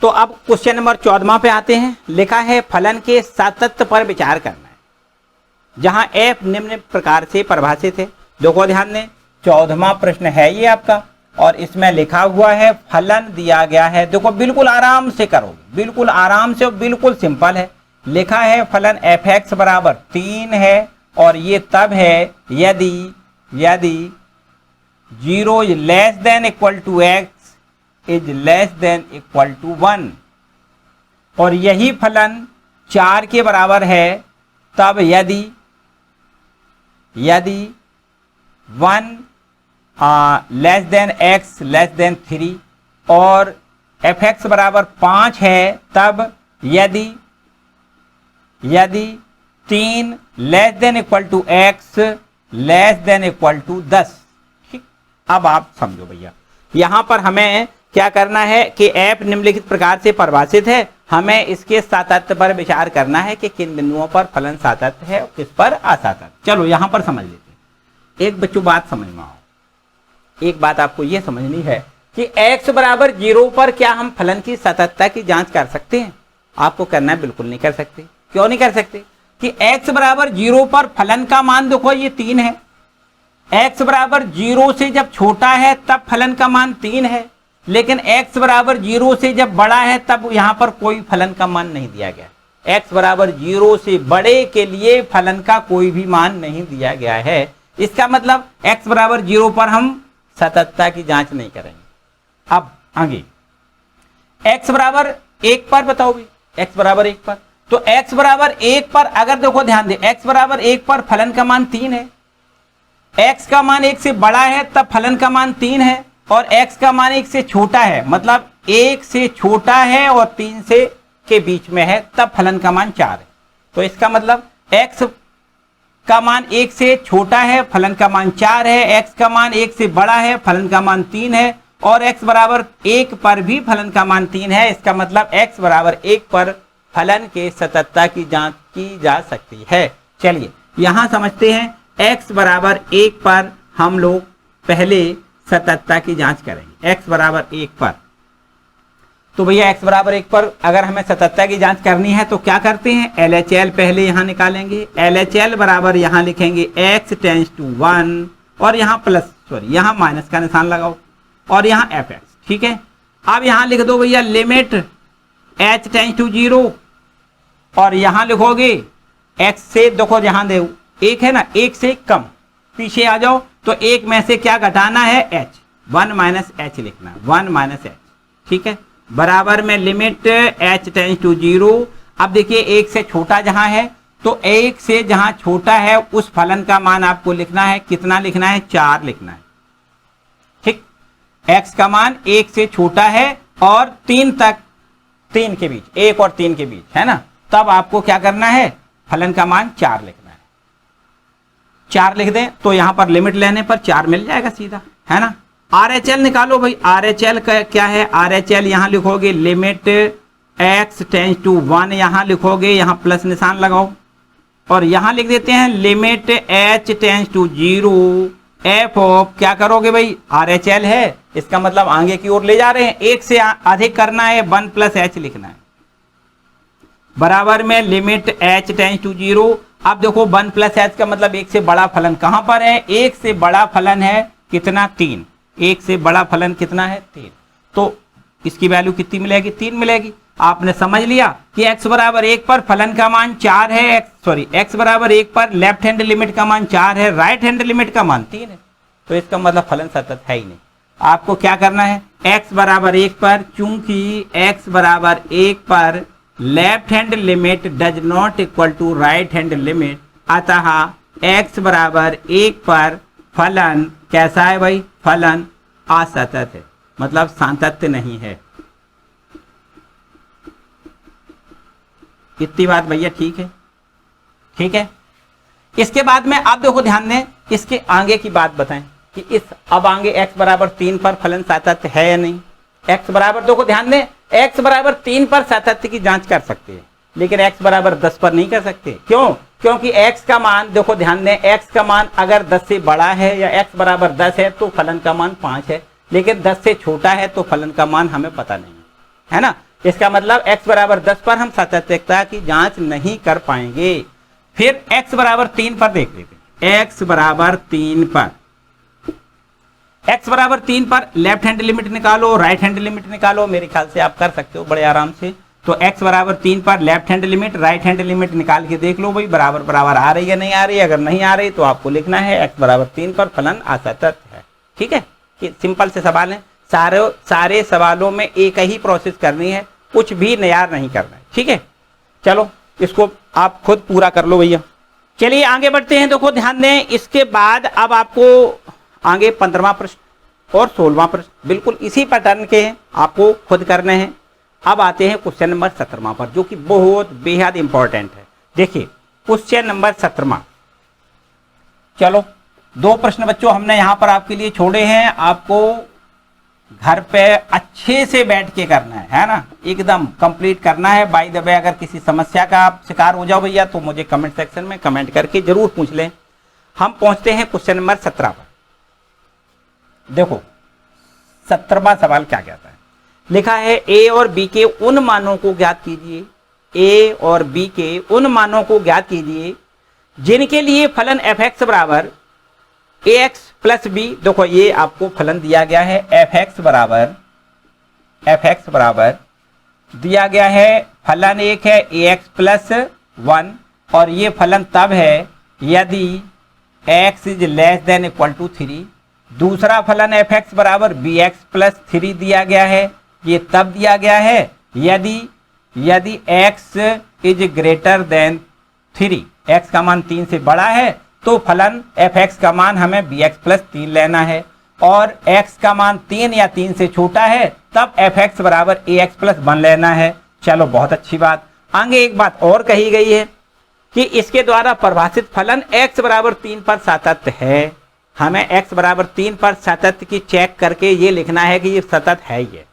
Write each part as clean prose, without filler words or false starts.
तो अब question number 14 पे आते हैं। लिखा है फलन के सातत्य पर विचार करना है, जहां f निम्न प्रकार से परिभाषित है। देखो ध्यान दें, 14वां प्रश्न है ये आपका, और इसमें लिखा हुआ है फलन दिया गया है। देखो बिल्कुल आराम से करोगे, बिल्कुल आराम से, बिल्कुल सिंपल है। लिखा है फलन f(x) बराबर 3 है, और ये तब है यदि 0 is less than equal to x is less than equal to 1, और यही फलन 4 के बराबर है तब यदि 1 less than x less than 3, और f(x) बराबर 5 है तब यदि 3 less than equal to x less than equal to 10। ठीक, अब आप समझो भैया, यहां पर हमें क्या करना है कि f निम्नलिखित प्रकार से परिभाषित है। हमें इसके सातत्य पर विचार करना है कि किन बिंदुओं पर फलन सातत्य है और किस पर असातत्य। चलो यहां पर समझ लेते हैं। एक बच्चों बात समझ में आओ, एक बात आपको यह समझनी है कि x बराबर 0 पर क्या हम फलन की सातत्यता की जांच कर सकते हैं? आपको करना है, बिल्कुल नहीं कर सकते। क्यों नहीं कर सकते? कि x बराबर 0 पर फलन का मान देखो ये 3 है। x बराबर 0 से जब छोटा है तब फलन का मान 3 है, लेकिन x बराबर 0 से जब बड़ा है तब यहां पर कोई फलन का मान नहीं दिया गया। x बराबर 0 से बड़े के लिए फलन का कोई भी मान नहीं दिया गया है। इसका मतलब x बराबर 0 पर हम सातत्यता की जांच नहीं करेंगे। अब आगे x बराबर 1 पर बताओ भी, x बराबर 1 पर, तो x बराबर 1 पर अगर देखो ध्यान दे, x बराबर 1 पर फलन का मान 3 है, x का मान 1 से बड़ा है तब फलन का मान 3 है, और x का मान 1 से छोटा है, मतलब 1 से छोटा है और 3 से के बीच में है तब फलन का मान 4 है। तो इसका मतलब x का मान 1 से छोटा है, फलन का मान 4 है, x का मान 1 से बड़ा है, फलन का मान 3 है, और x बराबर 1 पर भी फलन का मान 3 है। इसका मतलब x बराबर 1 पर फलन के सातत्यता की जांच की जा सकती है। चलिए यहां समझते हैं, x बराबर 1 पर हम लोग पहले सातत्यता की जांच करेंगे। x बराबर 1 पर, तो भैया x बराबर 1 पर अगर हमें सातत्यता की जांच करनी है तो क्या करते हैं, LHL पहले यहां निकालेंगे। LHL बराबर यहां लिखेंगे x टेंस टू 1, और यहां यहां माइनस का निशान लगाओ, और यहां fx। ठीक है, अब यहां लिख दो भैया लिमिट h टेंस टू 0, और यहां लिखोगे x से, देखो यहां दे 1 है ना, 1 से कम, पीछे आ जाओ, तो 1 में से क्या घटाना है, h, 1 माइनस h लिखना है, 1 माइनस h। ठीक है, बराबर में लिमिट h टेंस टू 0। अब देखिए 1 से छोटा जहां है, तो 1 से जहां छोटा है उस फलन का मान आपको लिखना है, कितना लिखना है, 4 लिखना है। ठीक, x का मान 1 से छोटा है और 3 तक, 3 के बीच, 1 और 3 के बीच है ना, तब आपको क्या करना है, फलन का मान 4 लिखना है। 4 लिख दें तो यहां पर लिमिट लेने पर 4 मिल जाएगा सीधा, है ना। RHL निकालो भाई, RHL का क्या है, RHL यहां लिखोगे लिमिट x टेंस टू 1, यहां लिखोगे, यहां प्लस निशान लगाओ, और यहां लिख देते हैं limit h tends to 0 f of, क्या करोगे भाई, RHL है, इसका मतलब आगे की ओर ले जा रहे हैं, 1 से अधिक करना है, 1 प्लस h लिखना है, बराबर में लिमिट h टेंस टू 0। अब देखो 1 प्लस h का मतलब 1 से बड़ा फलन कहां पर है, 1 से बड़ा फलन है कितना, 3, 1 से बड़ा फलन कितना है, 3, तो इसकी वैल्यू कितनी मिलेगी, 3 मिलेगी। आपने समझ लिया कि x बराबर 1 पर फलन का मान 4 है, x बराबर 1 पर लेफ्ट हैंड लिमिट का मान 4 है, राइट हैंड लिमिट का मान 3 है, तो इसका मतलब फलन सतत है ही नहीं। आपको क्या करना है, x बराबर 1 पर, चूंकि x बराबर 1 पर left hand limit does not equal to right hand limit, अतः x बराबर 1 पर फलन कैसा है भाई, फलन असतत है, मतलब सातत्य नहीं है। इतनी बात भैया ठीक है, ठीक है। इसके बाद में आप देखो ध्यान दें, इसके आगे की बात बताएं कि इस अब आगे x बराबर 3 पर फलन सातत्य है या नहीं। x बराबर, देखो ध्यान दें, x बराबर 3 पर सातत्य की जांच कर सकते हैं, लेकिन x बराबर 10 पर नहीं कर सकते। क्यों? क्योंकि x का मान, देखो ध्यान दें, x का मान अगर 10 से बड़ा है या x बराबर 10 है तो फलन का मान 5 है, लेकिन 10 से छोटा है तो फलन का मान हमें पता नहीं है ना। इसका मतलब x बराबर 10 पर हम सातत्यता की जांच नहीं कर पाएंगे। फिर x बराबर 3 पर देख लेते हैं। x बराबर 3 पर, x बराबर 3 पर लेफ्ट हैंड लिमिट निकालो, राइट हैंड लिमिट निकालो, मेरे ख्याल से आप कर सकते हो बड़े आराम से। तो x बराबर 3 पर left hand limit, right hand limit निकाल के देख लो भाई, बराबर बराबर आ रही है नहीं आ रही है। अगर नहीं आ रही तो आपको लिखना है x बराबर 3 पर फलन असतत है। ठीक है, कि सिंपल से सवाल है, सारे सवालों में एक ही प्रोसेस करनी है, कुछ भी नया नहीं करना है। ठीक है, चलो इसको आप खुद पूरा कर लो भैया। चलिए आगे बढ़ते हैं। देखो ध्यान दें, इसके बाद अब आपको आगे 15वां प्रश्न और 16वां प्रश्न बिल्कुल इसी पैटर्न के हैं, आपको खुद करने हैं। अब आते हैं क्वेश्चन नंबर 17वां पर, जो कि बहुत बेहद इंपॉर्टेंट है। देखिए क्वेश्चन नंबर 17वां, चलो 2 प्रश्न बच्चों हमने यहां पर आपके लिए छोड़े हैं, आपको घर पे अच्छे से बैठ के करना है ना, एकदम कंप्लीट करना है। बाय द वे अगर किसी समस्या का आप शिकार हो जाओ भैया तो मुझे कमेंट सेक्शन में कमेंट करके जरूर पूछ लें। हम पहुंचते हैं क्वेश्चन नंबर 17 पर। देखो 17वां सवाल क्या कहता है, लिखा है a और b के उन मानों को ज्ञात कीजिए, a और b के उन मानों को ज्ञात कीजिए जिनके लिए फलन fx बराबर ax प्लस b। देखो ये आपको फलन दिया गया है, fx बराबर दिया गया है, फलन एक है ax प्लस 1, और ये फलन तब है यदि x is less than equal to 3। दूसरा फलन fx बराबर bx प्लस 3 दिया गया है, ये तब दिया गया है यदि x is greater then 3, x का मान 3 से बड़ा है तो फलन fx का मान हमें bx प्लस 3 लेना है, और x का मान 3 या 3 से छोटा है तब fx बराबर ax प्लस 1 लेना है। चलो बहुत अच्छी बात। आगे एक बात और कही गई है कि इसके द्वारा परिभाषित फलन x बराबर 3 पर सतत है। हमें x बराबर 3 पर सतत की चेक करके ये लिखना है कि ये सतत है। ये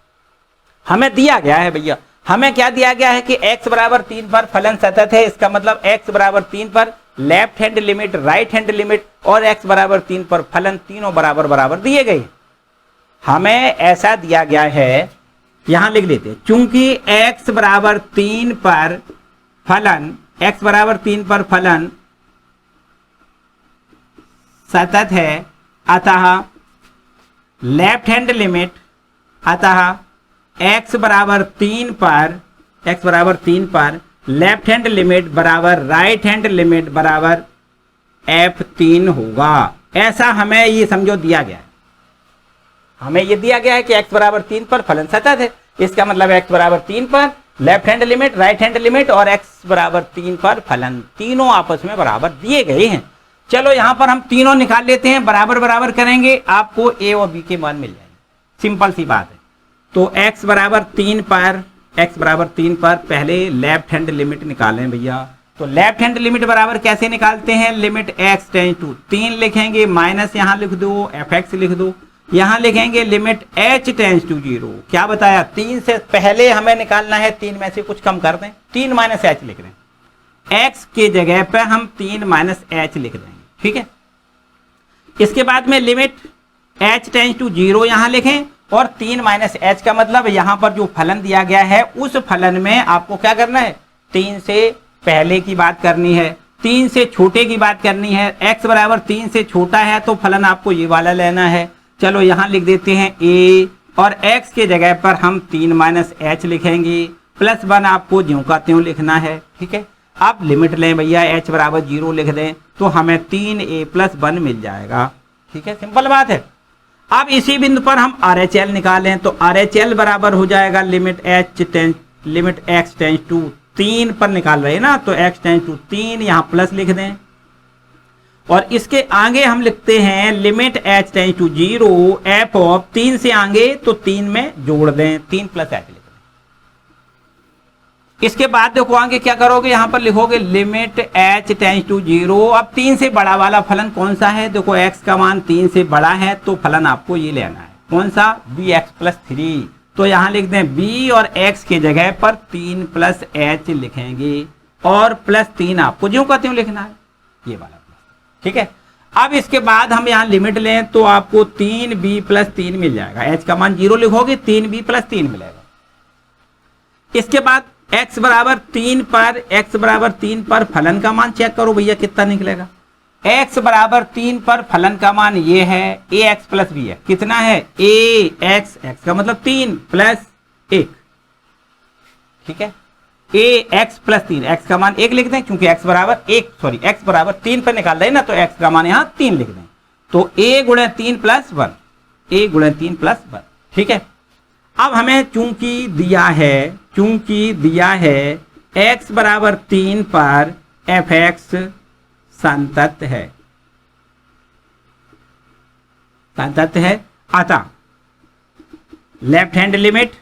हमें दिया गया है भैया, हमें क्या दिया गया है कि x बराबर 3 पर फलन सतत है। इसका मतलब x बराबर 3 पर left hand limit, right hand limit और x बराबर 3 पर फलन तीनों बराबर बराबर दिए गए। हमें ऐसा दिया गया है, यहां लिख लेते हैं, चूंकि x बराबर 3 पर फलन सतत है, अतः लेफ्ट हैंड लिमिट, अतः x बराबर 3 पर लेफ्ट हैंड लिमिट बराबर राइट हैंड लिमिट बराबर f3 होगा। ऐसा हमें ये समझो दिया गया है, हमें ये दिया गया है कि x बराबर 3 पर फलन सतत है। इसका मतलब x बराबर 3 पर left hand limit, right hand limit और x बराबर 3 पर फलन तीनों आपस में बराबर दिए गए हैं। चलो यहां पर हम तीनों निकाल लेते हैं, बराबर बराबर करेंगे, आपको a और b के मान मिल जाएंगे। सिंपल सी बात है। तो x बराबर 3 पर पहले लेफ्ट हैंड लिमिट निकालें भैया। तो लेफ्ट हैंड लिमिट बराबर कैसे निकालते हैं, लिमिट x टेंस टू 3 लिखेंगे, माइनस यहां लिख दो, fx लिख दो, यहां लिखेंगे लिमिट h टेंस टू 0। क्या बताया, 3 से पहले हमें निकालना है, 3 में से कुछ कम कर दें, 3 माइनस h लिख दें, x के जगह पे हम 3 माइनस h लिख देंगे। ठीक है, इसके बाद में लिमिट h टेंस टू 0 यहां लिखें, और 3 माइनस h का मतलब यहां पर जो फलन दिया गया है उस फलन में आपको क्या करना है, 3 से पहले की बात करनी है, 3 से छोटे की बात करनी है। x बराबर 3 से छोटा है तो फलन आपको ये वाला लेना है। चलो यहां लिख देते हैं a, और x के जगह पर हम 3 माइनस h लिखेंगे, प्लस 1 आपको ज्यों का त्यों लिखना है। ठीक है, आप लिमिट लें भैया, h बराबर 0 लिख दें तो हमें 3a प्लस 1 मिल जाएगा। ठीक है, सिंपल बात है। अब इसी बिंदु पर हम RHL निकालें तो RHL बराबर हो जाएगा लिमिट x टेंस टू 3 पर निकाल रहे हैं ना, तो x टेंस टू 3 यहां प्लस लिख दें, और इसके आगे हम लिखते हैं limit h tends to 0 f of 3 से आगे तो 3 में जोड़ दें, 3 प्लस h लिख दें। इसके बाद देखो आगे क्या करोगे, यहां पर लिखोगे लिमिट h टेंस टू 0। अब 3 से बड़ा वाला फलन कौन सा है, देखो x का मान 3 से बड़ा है तो फलन आपको ये लेना है, कौन सा, bx प्लस 3। तो यहां लिख दें b और x के जगह पर 3 प्लस h लिखेंगे, और प्लस 3 आपको ज्यों का त्यों लिखना है, ये वाला। ठीक है, अब इसके बाद हम यहां लिमिट लें तो आपको 3b प्लस 3 मिल जाएगा, h का मान 0 लिखोगे 3b प्लस 3 मिलेगा। इसके बाद x बराबर 3 पर फलन का मान चेक करो भैया कितना निकलेगा। x बराबर 3 पर फलन का मान ये है ax प्लस b है। कितना है ax, x का मतलब 3 प्लस 1, ठीक है। ax प्लस 3, x का मान 1 लिख दें क्योंकि x बराबर 3 पर निकाल रहे हैं ना, तो x का मान यहाँ 3 लिख दें। तो a गुणे 3 प्लस 1, ठीक है। अब हमें चूंकि दिया है x बराबर 3 पर fx संतत है, अतः लेफ्ट हैंड लिमिट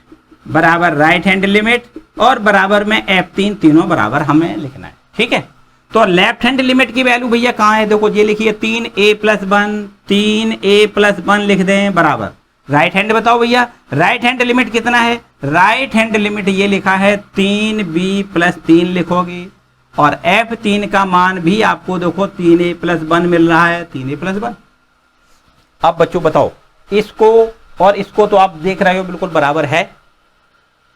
बराबर राइट हैंड लिमिट और बराबर में f3 तीनों बराबर हमें लिखना है, ठीक है। तो लेफ्ट हैंड लिमिट की वैल्यू भैया कहाँ है, देखो ये लिखिए 3a प्लस 1 लिख दें बराबर राइट हैंड। बताओ भैया राइट हैंड लिमिट कितना है, राइट हैंड लिमिट ये लिखा है 3b प्लस 3 लिखोगे और f3 का मान भी आपको देखो 3a प्लस 1 मिल रहा है, 3a प्लस 1। अब बच्चों बताओ इसको और इसको तो आप देख रहे हो बिल्कुल बराबर है,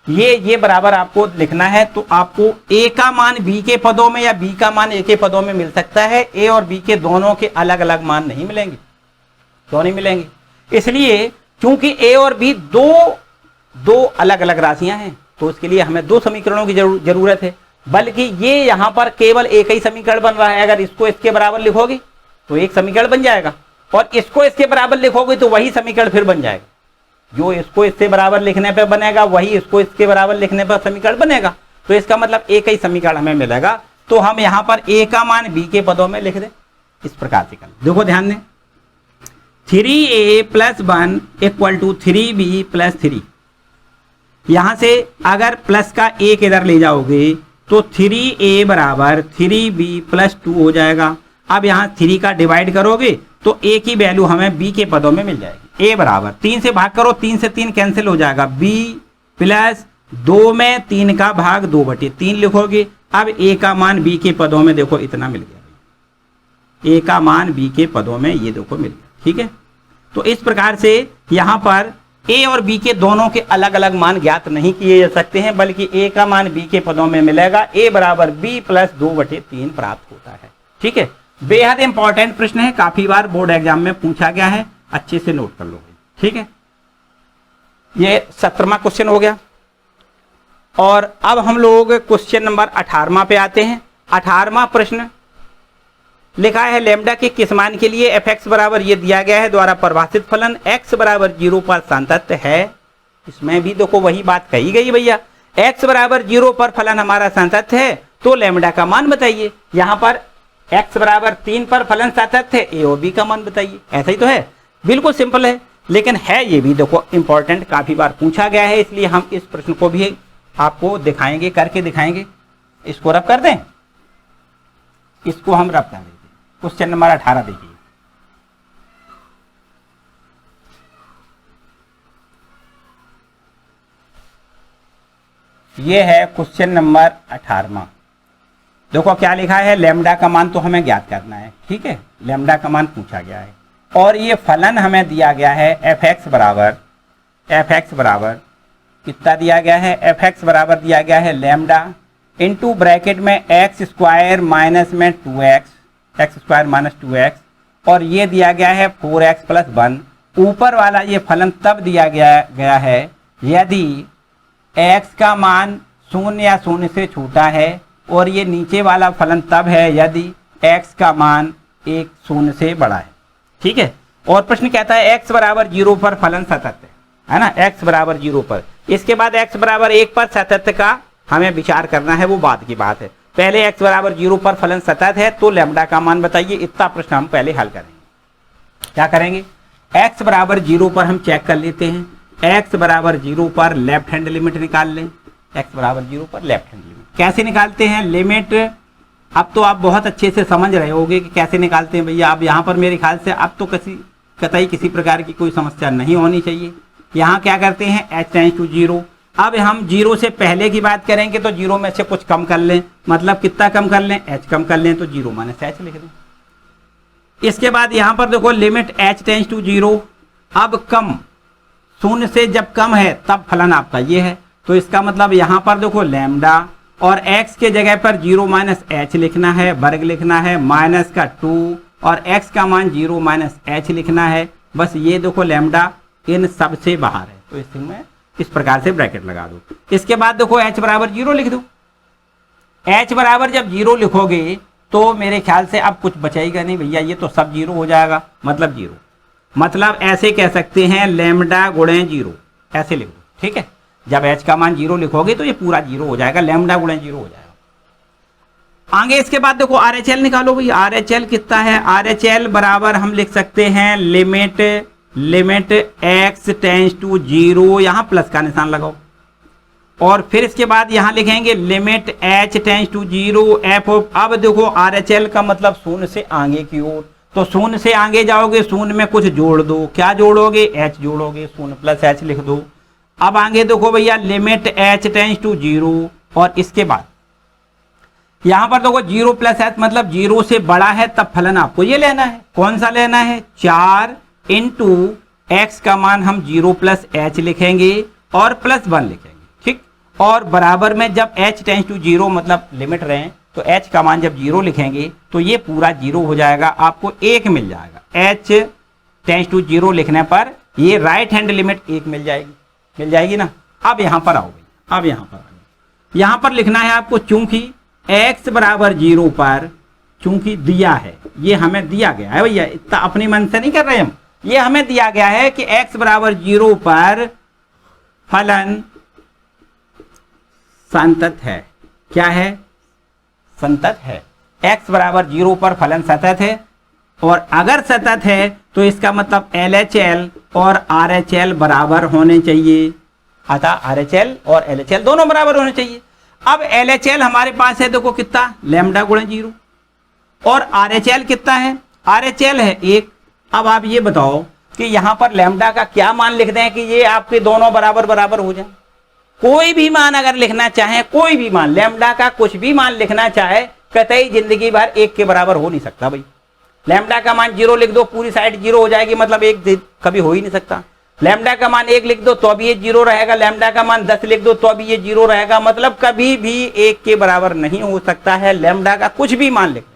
ये बराबर आपको लिखना है। तो आपको a का मान b के पदों में या b का मान a के पदों में मिल सकता है, a और b के दोनों के अलग अलग मान नहीं मिलेंगे, क्यों नहीं मिलेंगे, इसलिए क्योंकि a और b दो अलग अलग राशियां हैं, तो इसके लिए हमें दो समीकरणों की जरूरत है। बल्कि ये यहां पर केवल एक ही समीकरण बन रहा है, अगर इसको इसके बराबर लिखोगे तो एक समीकरण बन जाएगा और इसको इसके बराबर लिखोगे तो वही समीकरण फिर बन जाएगा। जो इसको इससे बराबर लिखने पे बनेगा वही इसको इसके बराबर लिखने पर समीकरण बनेगा, तो इसका मतलब एक ही समीकरण हमें मिलेगा। तो हम यहां पर a का मान b के पदों में लिख दें, इस प्रकार से कर। देखो ध्यान दें 3a plus 1 equal to 3b plus 3। यहां से अगर प्लस का एक इधर ले जाओगे तो 3a बराबर 3b प्लस 2 हो जाएगा। अब यहां 3 का डिवाइड करोगे तो a की वैल्यू हमें b के पदों में मिल जाएगी। a बराबर 3 से भाग करो, 3 से 3 कैंसिल हो जाएगा, b प्लस 2 में 3 का भाग 2/3 लिखोगे। अब a का मान b के पदों में देखो इतना मिल गया, a का मान b के पदों में ये देखो मिल गया, ठीक है। तो इस प्रकार से यहां पर a और b के दोनों के अलग अलग मान ज्ञात नहीं किए जा सकते हैं, बल्कि a का मान b के पदों में मिलेगा, a बराबर b प्लस 2/3 प्राप्त होता है, ठीक है। बेहद इंपॉर्टेंट प्रश्न है, काफी बार बोर्ड एग्जाम में पूछा गया है, अच्छे से नोट कर लो, ठीक है। ये 17वां क्वेश्चन हो गया और अब हम लोग क्वेश्चन नंबर 18वां पे आते हैं। 18वां प्रश्न लिखा है लैम्डा के किस मान के लिए fx बराबर ये दिया गया है द्वारा परिभाषित फलन x बराबर 0 पर संतत है। इसमें भी देखो वही बात कही गई भैया, x बराबर 0 पर फलन हमारा संतत है तो लैम्डा का मान बताइए। यहां पर x बराबर 3 पर फलन संतत है, a और b का मान बताइए। ऐसा ही तो है, बिल्कुल सिंपल है, लेकिन है ये भी देखो इंपॉर्टेंट, काफी बार पूछा गया है, इसलिए हम इस प्रश्न को भी आपको दिखाएंगे, करके दिखाएंगे। इसको रब कर दें, इसको हम रब कर देंगे। क्वेश्चन नंबर 18 देखिए, ये है क्वेश्चन नंबर 18वां। देखो क्या लिखा है, लैम्डा का मान तो हमें ज्ञात करना है, ठीक है, लैम्डा का मान पूछा गया है और ये फलन हमें दिया गया है fx बराबर कितना दिया गया है, fx बराबर दिया गया है लैम्डा इनटू ब्रैकेट में x स्क्वायर माइनस में 2x, x square minus 2x और ये दिया गया है 4x प्लस 1। ऊपर वाला ये फलन तब दिया गया है यदि x का मान 0 या 0 से छोटा है और ये नीचे वाला फलन तब है यदि x का मान 1 0 से बड़ा है, ठीक है। और प्रश्न कहता है x बराबर 0 पर फलन सतत है ना, x बराबर 0 पर। इसके बाद x बराबर 1 पर सतत का हमें विचार करना है, वो बाद की बात है। पहले x बराबर 0 पर फलन सतत है तो लैम्डा का मान बताइए, इतना प्रश्न हम पहले हल करेंगे। क्या करेंगे, x बराबर 0 पर हम चेक कर लेते हैं, x बराबर 0 पर लेफ्ट हैंड लिमिट निकाल लें। x बराबर 0 पर लेफ्ट हैंड लिमिट कैसे निकालते हैं, लिमिट अब तो आप बहुत अच्छे से समझ रहे होंगे कि कैसे निकालते हैं भैया। अब यहाँ पर मेरे ख्याल से अब तो कतई किसी प्रकार की कोई समस्या नहीं होनी चाहिए। यहाँ क्या करते हैं, h टेंड्स टू 0। अब हम 0 से पहले की बात करेंगे तो 0 में से कुछ कम कर लें, मतलब कितना कम कर लें, h कम कर लें, तो 0 माइनस h लिख दें। इसके बाद यहाँ पर देखो लिमिट h टेंड्स टू 0, अब कम 0 से जब कम है तब फलन आपका ये है, तो इसका मतलब यहाँ पर देखो लैम्डा और x के जगह पर 0 माइनस एच लिखना है, वर्ग लिखना है, माइनस का 2 और x का मान 0 माइनस एच लिखना है। बस ये देखो लैम्डा इन सब से बाहर है, तो इसमें इस प्रकार से ब्रैकेट लगा दो। इसके बाद देखो h बराबर 0 लिख दो। h बराबर जब 0 लिखोगे तो मेरे ख्याल से अब कुछ बचेगा नहीं भैया, ये तो सब 0 हो जाएगा, मतलब 0। मतलब ऐसे कह सकते हैं लैम्डा गुणे 0, ऐसे लिख दो, ठीक है। जब h का मान 0 लिखोगे तो ये पूरा 0 हो जाएगा, लैम्डा गुणे 0 हो जाएगा। आगे इसके बाद देखो RHL निकालो भाई। RHL कितना है? RHL बराबर हम लिख सकते हैं लिमिट x टेंस टू 0, यहाँ प्लस का निशान लगाओ, और फिर इसके बाद यहाँ लिखेंगे limit h tends to 0 f। अब देखो RHL का मतलब शून्य से आगे की ओर, तो शून्य से आगे जाओगे, शून्य में कुछ जोड़ दो, क्या जोड़ोगे? h जोड़ोगे, शून्य प्लस h लिख दो। अब आगे देखो भैया लिमिट h टेंस टू 0, और इसके बाद यहां पर देखो 0 प्लस h मतलब 0 से बड़ा है तब फलन आपको ये लेना है। कौन सा लेना है? 4 इंटू x का मान हम 0 प्लस h लिखेंगे और प्लस 1 लिखेंगे, ठीक। और बराबर में जब h टेंस टू 0 मतलब लिमिट रहे, तो h का मान जब 0 लिखेंगे तो ये पूरा 0 हो जाएगा, आपको 1 मिल जाएगा। h टेंस टू 0 लिखने पर ये राइट हैंड लिमिट 1 मिल जाएगी ना। अब यहां पर आओ भाई, अब यहां पर लिखना है आपको, चूंकि x बराबर 0 पर, चूंकि दिया है, ये हमें दिया गया है भैया, इतना अपनी मन से नहीं कर रहे हम, ये हमें दिया गया है कि x बराबर 0 पर फलन संतत है। क्या है? संतत है। x बराबर 0 पर फलन सतत है, और अगर सतत है तो इसका मतलब LHL और RHL बराबर होने चाहिए। अतः RHL और LHL दोनों बराबर होने चाहिए। अब LHL हमारे पास है देखो कितना, लैम्डा गुणे 0, और RHL कितना है? RHL है 1। अब आप ये बताओ कि यहां पर लैम्डा का क्या मान लिख दें कि ये आपके दोनों बराबर हो जाए। कोई भी मान अगर लिखना चाहे, कोई भी मान, लैम्डा का कुछ भी मान लिखना चाहे, कतई जिंदगी भर 1 के बराबर हो नहीं सकता भाई। लैम्डा का मान 0 लिख दो, पूरी साइड 0 हो जाएगी, मतलब 1 कभी हो ही नहीं सकता। लैम्डा का मान 1 लिख दो तो भी ये 0 रहेगा, लैम्डा का मान 10 लिख दो तो भी ये 0 रहेगा, मतलब कभी भी 1 के बराबर नहीं हो सकता है। लैम्डा का कुछ भी मान लिख दो,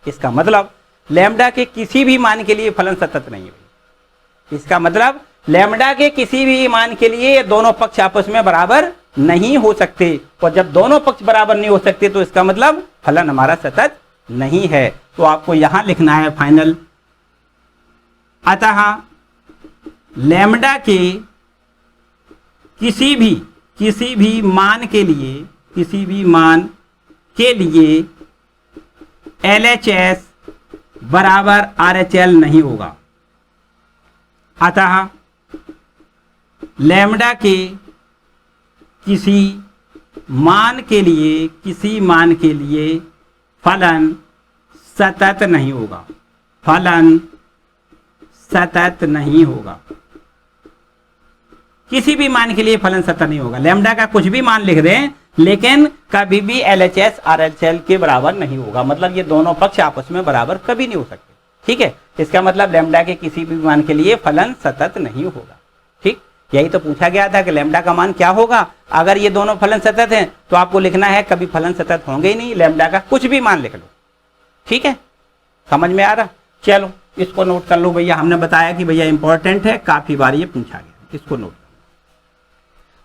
इसका मतलब लैम्डा के किसी भी मान के लिए फलन सतत नहीं है। इसका मतलब लैम्डा के किसी भी मान के लिए ये दोनों पक्ष आपस में बराबर नहीं हो सकते, और जब दोनों पक्ष बराबर नहीं हो सकते तो इसका मतलब फलन हमारा सतत नहीं है। तो आपको यहां लिखना है फाइनल, अतः लैम्डा के किसी भी मान के लिए LHS बराबर RHL नहीं होगा। अतः लैम्डा के किसी मान के लिए फलन सतत नहीं होगा, किसी भी मान के लिए फलन सतत नहीं होगा। लैम्डा का कुछ भी मान लिख दें, लेकिन कभी भी LHS RHL के बराबर नहीं होगा, मतलब ये दोनों पक्ष आपस में बराबर कभी नहीं हो सकते, ठीक है। इसका मतलब लैम्डा के किसी भी मान के लिए फलन सतत नहीं होगा, ठीक। यही तो पूछा गया था कि लैम्डा का मान क्या होगा। अगर ये दोनों फलन सतत हैं तो आपको लिखना है कभी फलन सतत होंगे ही नहीं, लैम्डा का कुछ भी मान लिख लो, ठीक है। समझ में आ रहा? चलो इसको नोट कर लो भैया, हमने बताया कि भैया इंपॉर्टेंट है, काफी बार ये पूछा गया, इसको नोट।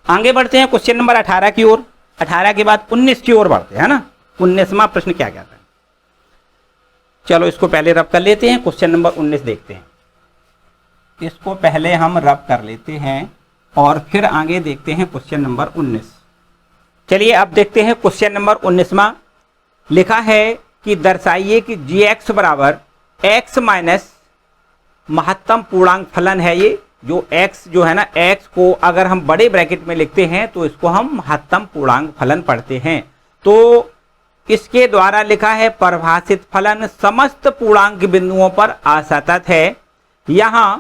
आगे बढ़ते हैं क्वेश्चन नंबर 18 की ओर। 18 के बाद 19 की ओर बढ़ते हैं ना। 19वां प्रश्न क्या कहता है, चलो इसको पहले रब कर लेते हैं, क्वेश्चन नंबर 19 देखते हैं। इसको पहले हम रब कर लेते हैं और फिर आगे देखते हैं क्वेश्चन नंबर 19। चलिए अब देखते हैं क्वेश्चन नंबर 19वां। लिखा है कि दर्शाइए कि gx बराबर x माइनस महत्तम पूर्णांक फलन है। ये जो x जो है ना, x को अगर हम बड़े ब्रैकेट में लिखते हैं तो इसको हम महत्तम पूर्णांक फलन पढ़ते हैं। तो इसके द्वारा लिखा है परिभाषित फलन समस्त पूर्णांक बिंदुओं पर असतत है। यहां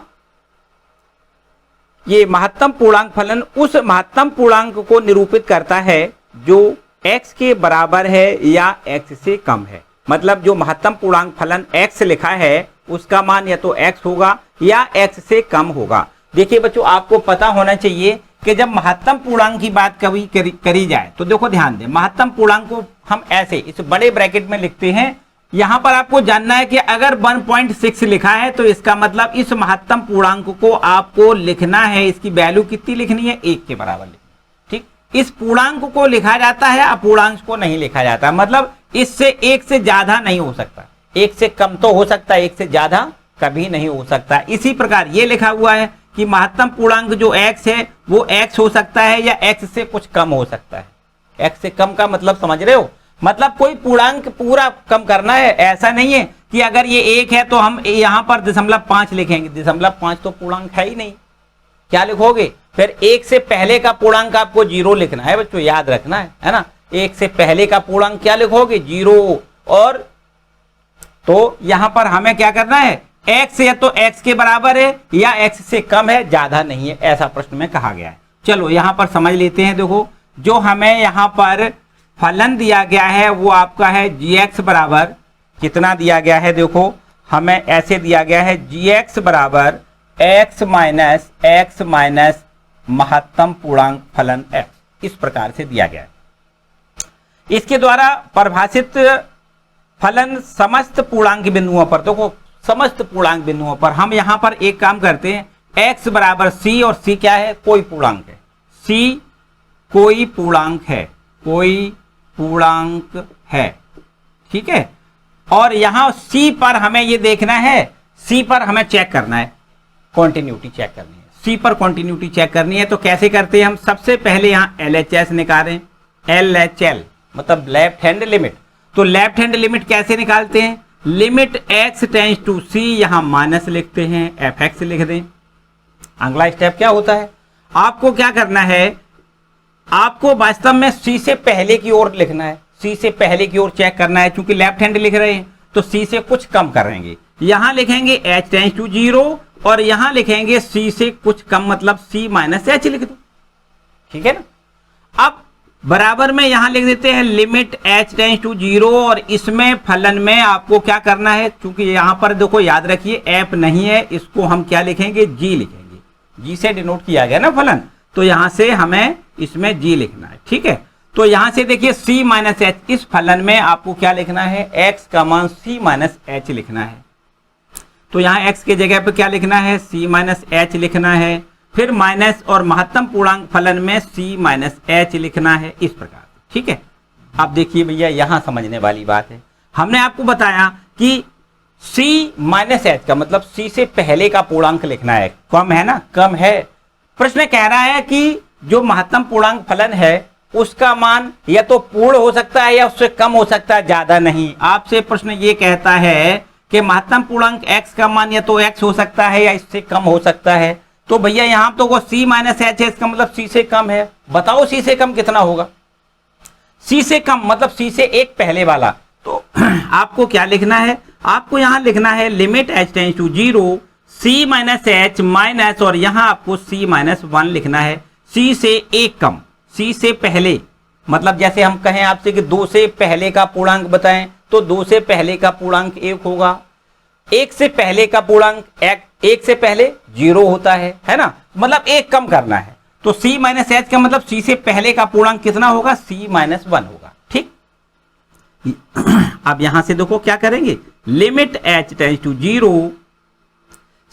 ये महत्तम पूर्णांक फलन उस महत्तम पूर्णांक को निरूपित करता है जो x के बराबर है या x से कम है। मतलब जो महत्तम पूर्णांक फलन x लिखा है उसका मान या तो x होगा या x से कम होगा। देखिए बच्चों, आपको पता होना चाहिए कि जब महत्तम पूर्णांक की बात करी जाए तो देखो ध्यान दें, महत्तम पूर्णांक को हम ऐसे इस बड़े ब्रैकेट में लिखते हैं। यहां पर आपको जानना है कि अगर 1.6 लिखा है तो इसका मतलब इस महत्तम पूर्णांक को आपको लिखना है, इसकी वैल्यू कितनी लिखनी है, 1 के बराबर लिखनी है। ठीक, इस पूर्णांक को लिखा जाता है, अपूर्णांक को नहीं लिखा जाता। मतलब इससे 1 से ज्यादा नहीं हो सकता, 1 से कम तो हो सकता है, 1 से ज्यादा कभी नहीं हो सकता। इसी प्रकार ये लिखा हुआ है कि महत्तम पूर्णांक जो x है वो x हो सकता है या x से कुछ कम हो सकता है। x से कम का मतलब समझ रहे हो, मतलब कोई पूर्णांक पूरा कम करना है, ऐसा नहीं है कि अगर ये 1 है तो हम यहां पर 0.5 लिखेंगे। 0.5 तो पूर्णांक है ही नहीं, क्या लिखोगे फिर? 1 से पहले का पूर्णांक आपको 0 लिखना है बच्चों, याद रखना है ना। 1 से पहले का पूर्णांक क्या लिखोगे, 0। और तो यहां पर हमें क्या करना है, x या तो x के बराबर है या x से कम है, ज्यादा नहीं है, ऐसा प्रश्न में कहा गया है। चलो यहां पर समझ लेते हैं। देखो जो हमें यहां पर फलन दिया गया है वो आपका है gx बराबर कितना दिया गया है, देखो हमें ऐसे दिया गया है gx बराबर x माइनस महत्तम पूर्णांक फलन x, इस प्रकार से दिया गया है। इसके द्वारा परिभाषित फलन समस्त पूर्णांक बिंदुओं पर, देखो समस्त पूर्णांक बिंदुओं पर हम यहां पर एक काम करते हैं, x बराबर c, और c क्या है, कोई पूर्णांक है, c कोई पूर्णांक है, कोई पूर्णांक है, ठीक है। और यहां c पर हमें ये देखना है, c पर हमें चेक करना है, कॉन्टिन्यूटी चेक करनी है, c पर कॉन्टिन्यूटी चेक करनी है। तो कैसे करते हैं हम, सबसे पहले यहां LHS निकालें, LHL मतलब लेफ्ट हैंड लिमिट। तो लेफ्ट हैंड लिमिट कैसे निकालते हैं, limit x tends to c, यहां माइनस लिखते हैं, fx लिख दें। अगला स्टेप क्या होता है, आपको क्या करना है, आपको वास्तव में c से पहले की ओर लिखना है, c से पहले की ओर चेक करना है। चूंकि लेफ्ट हैंड लिख रहे हैं तो c से कुछ कम करेंगे, यहां लिखेंगे h टेंड्स टू 0 और यहां लिखेंगे c से कुछ कम, मतलब c माइनस h लिख दो, ठीक है ना। अब बराबर में यहां लिख देते हैं लिमिट h टेंड्स टू 0 और इसमें फलन में आपको क्या करना है, क्योंकि यहां पर देखो याद रखिए f नहीं है, इसको हम क्या लिखेंगे, g लिखेंगे, g से डिनोट किया गया ना फलन, तो यहां से हमें इसमें g लिखना है, ठीक है। तो यहां से देखिए c माइनस h, इस फलन में आपको क्या लिखना है, x का मान c माइनस h लिखना है। तो यहां x के जगह पे क्या लिखना है, c माइनस h लिखना है, फिर माइनस और महत्तम पूर्णांक फलन में c माइनस h लिखना है, इस प्रकार, ठीक है। अब देखिए भैया यहां समझने वाली बात है, हमने आपको बताया कि c माइनस h का मतलब c से पहले का पूर्णांक लिखना है, कम है ना, कम है। प्रश्न कह रहा है कि जो महत्तम पूर्णांक फलन है उसका मान या तो पूर्ण हो सकता है या उससे कम हो सकता है, ज्यादा नहीं। आपसे प्रश्न ये कहता है कि महत्तम पूर्णांक x का मान या तो x हो सकता है या इससे कम हो सकता है। तो भैया यहां तो वो c माइनस h है, इसका मतलब c से कम है। बताओ c से कम कितना होगा, c से कम मतलब c से एक पहले वाला। तो आपको क्या लिखना है, आपको यहां लिखना है limit h tends to 0 c minus h minus, और यहां आपको c माइनस 1 लिखना है, c से एक कम, c से पहले, मतलब जैसे हम कहें आपसे कि 2 से पहले का पूर्णांक बताएं तो 2 से पहले का पूर्णांक 1 होगा, 1 से पहले का पूर्णांक 1 से पहले 0 होता है ना, मतलब एक कम करना है। तो c माइनस h का मतलब c से पहले का पूर्णांक कितना होगा, c माइनस 1 होगा, ठीक। अब यहां से देखो क्या करेंगे, limit h tends to 0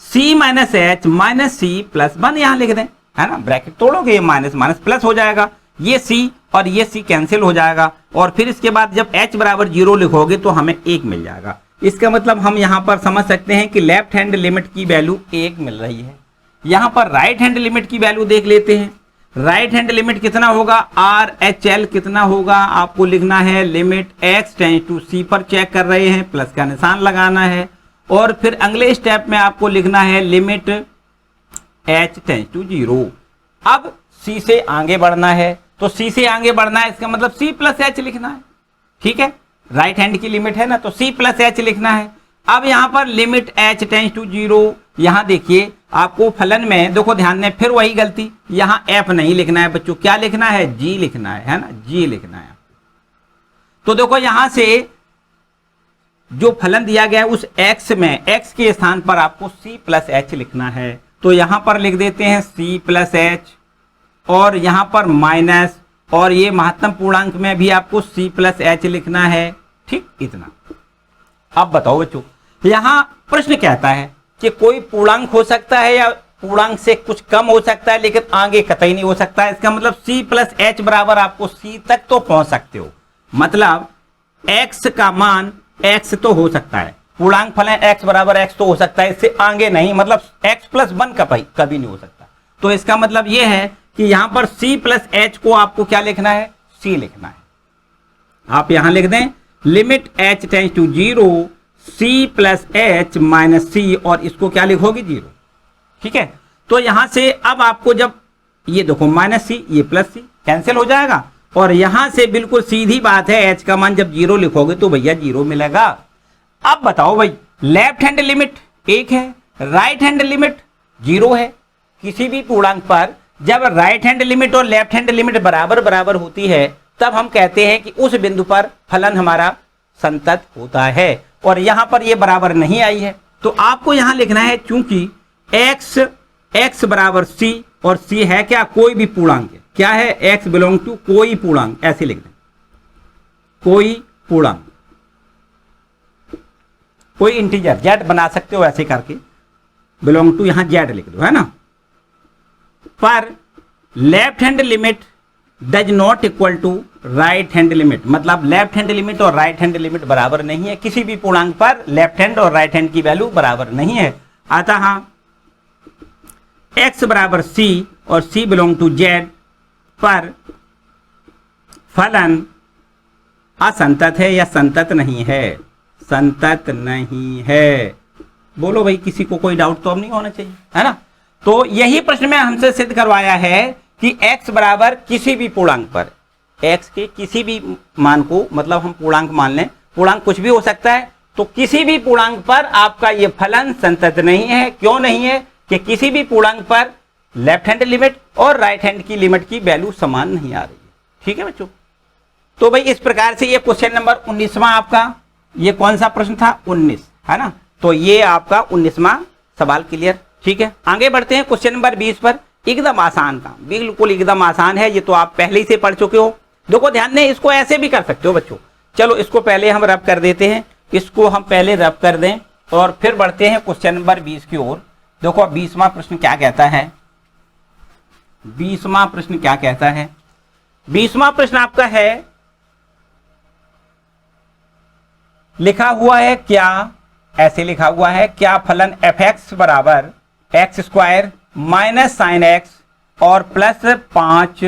c minus h minus c plus 1 यहां लिख दें, है ना, ब्रैकेट तोड़ोगे, ये माइनस माइनस प्लस हो जाएगा, ये c और ये c कैंसिल हो जाएगा, और फिर इसके बाद जब h बराबर 0 लिखोगे तो हमें 1 मिल जाएगा। इसका मतलब हम यहां पर समझ सकते हैं कि लेफ्ट हैंड लिमिट की वैल्यू 1 मिल रही है। यहां पर राइट हैंड लिमिट की वैल्यू देख लेते हैं, राइट हैंड लिमिट कितना होगा, RHL कितना होगा, आपको लिखना है limit x tends to c पर चेक कर रहे हैं, प्लस का निशान लगाना है, और फिर अगले स्टेप में आपको लिखना है लिमिट h टेंड्स टू 0। अब c से आगे बढ़ना है, तो c से आगे बढ़ना है, इसका मतलब c प्लस h लिखना है, ठीक है, राइट हैंड की लिमिट है ना, तो c प्लस h लिखना है। अब यहां पर लिमिट h टेंड्स टू 0, यहां देखिए आपको फलन में देखो ध्यान दें, फिर वही गलती, यहां f नहीं लिखना है बच्चों, क्या लिखना है, g लिखना है ना, g लिखना है। तो देखो यहां से जो फलन दिया गया है उस x में x के स्थान पर आपको c प्लस h लिखना है, तो यहां पर लिख देते हैं c प्लस h, और यहां पर माइनस, और ये महत्तम पूर्णांक में भी आपको c प्लस एच लिखना है, ठीक, इतना। अब बताओ बच्चों, यहां प्रश्न कहता है कि कोई पूर्णांक हो सकता है या पूर्णांक से कुछ कम हो सकता है, लेकिन आगे कतई नहीं हो सकता है। इसका मतलब c प्लस एच बराबर आपको c तक तो पहुंच सकते हो, मतलब x का मान x तो हो सकता है, पूर्णांक फलन x बराबर x तो हो सकता है, इससे आगे नहीं, मतलब x प्लस 1 कभी नहीं हो सकता। तो इसका मतलब यह है कि यहां पर c प्लस एच को आपको क्या लिखना है, c लिखना है। आप यहां लिख दें limit h tends to 0 c plus h minus c, और इसको क्या लिखोगे 0, ठीक है। तो यहां से अब आपको जब ये देखो माइनस c, ये प्लस c कैंसिल हो जाएगा, और यहां से बिल्कुल सीधी बात है h का मान जब 0 लिखोगे तो भैया 0 मिलेगा। अब बताओ भाई, लेफ्ट हैंड लिमिट 1 है, राइट हैंड लिमिट 0 है। किसी भी पूर्णांक पर जब राइट हैंड लिमिट और लेफ्ट हैंड लिमिट बराबर बराबर होती है, तब हम कहते हैं कि उस बिंदु पर फलन हमारा संतत होता है, और यहां पर ये बराबर नहीं आई है। तो आपको यहां लिखना है, चूंकि x बराबर c, और c है क्या, कोई भी पूर्णांक है, क्या है, x बिलोंग टू कोई पूर्णांक, ऐसे लिख दें, कोई पूर्णांक, कोई इंटीजर z बना सकते हो ऐसे करके, बिलोंग टू यहां z लिख दो, है ना। पर left hand limit does not equal to right hand limit, मतलब लेफ्ट हैंड लिमिट और राइट हैंड लिमिट बराबर नहीं है। किसी भी पूर्णांक पर लेफ्ट हैंड और राइट हैंड की वैल्यू बराबर नहीं है। अतः x बराबर c और c बिलोंग टू z पर फलन असंतत है या संतत नहीं है, संतत नहीं है। बोलो भाई, किसी को कोई डाउट तो अब नहीं होना चाहिए, है ना। तो यही प्रश्न में हमसे सिद्ध करवाया है कि x बराबर किसी भी पूर्णांक पर, x के किसी भी मान को, मतलब हम पूर्णांक मान लें, पूर्णांक कुछ भी हो सकता है, तो किसी भी पूर्णांक पर आपका ये फलन संतत नहीं है। क्यों नहीं है, कि किसी भी पूर्णांक पर लेफ्ट हैंड लिमिट और राइट हैंड की लिमिट की वैल्यू समान नहीं आ रही है, ठीक है बच्चों। तो भाई इस प्रकार से ये क्वेश्चन नंबर 19वां आपका, ये कौन सा प्रश्न था, 19, है ना। तो ये आपका 19वां सवाल क्लियर, ठीक है। आगे बढ़ते हैं क्वेश्चन नंबर 20 पर। एकदम आसान था, बिल्कुल एकदम आसान है, ये तो आप पहले ही से पढ़ चुके हो। देखो ध्यान दें, इसको ऐसे भी कर सकते हो बच्चों। चलो इसको पहले हम रब कर देते हैं, इसको हम पहले रब कर दें और फिर बढ़ते हैं क्वेश्चन नंबर 20 की ओर। देखो 20वां प्रश्न क्या कहता है, 20वां प्रश्न क्या कहता है। 20वां प्रश्न आपका है, लिखा हुआ है क्या, ऐसे लिखा हुआ है, क्या फलन fx बराबर x square minus sine x और प्लस 5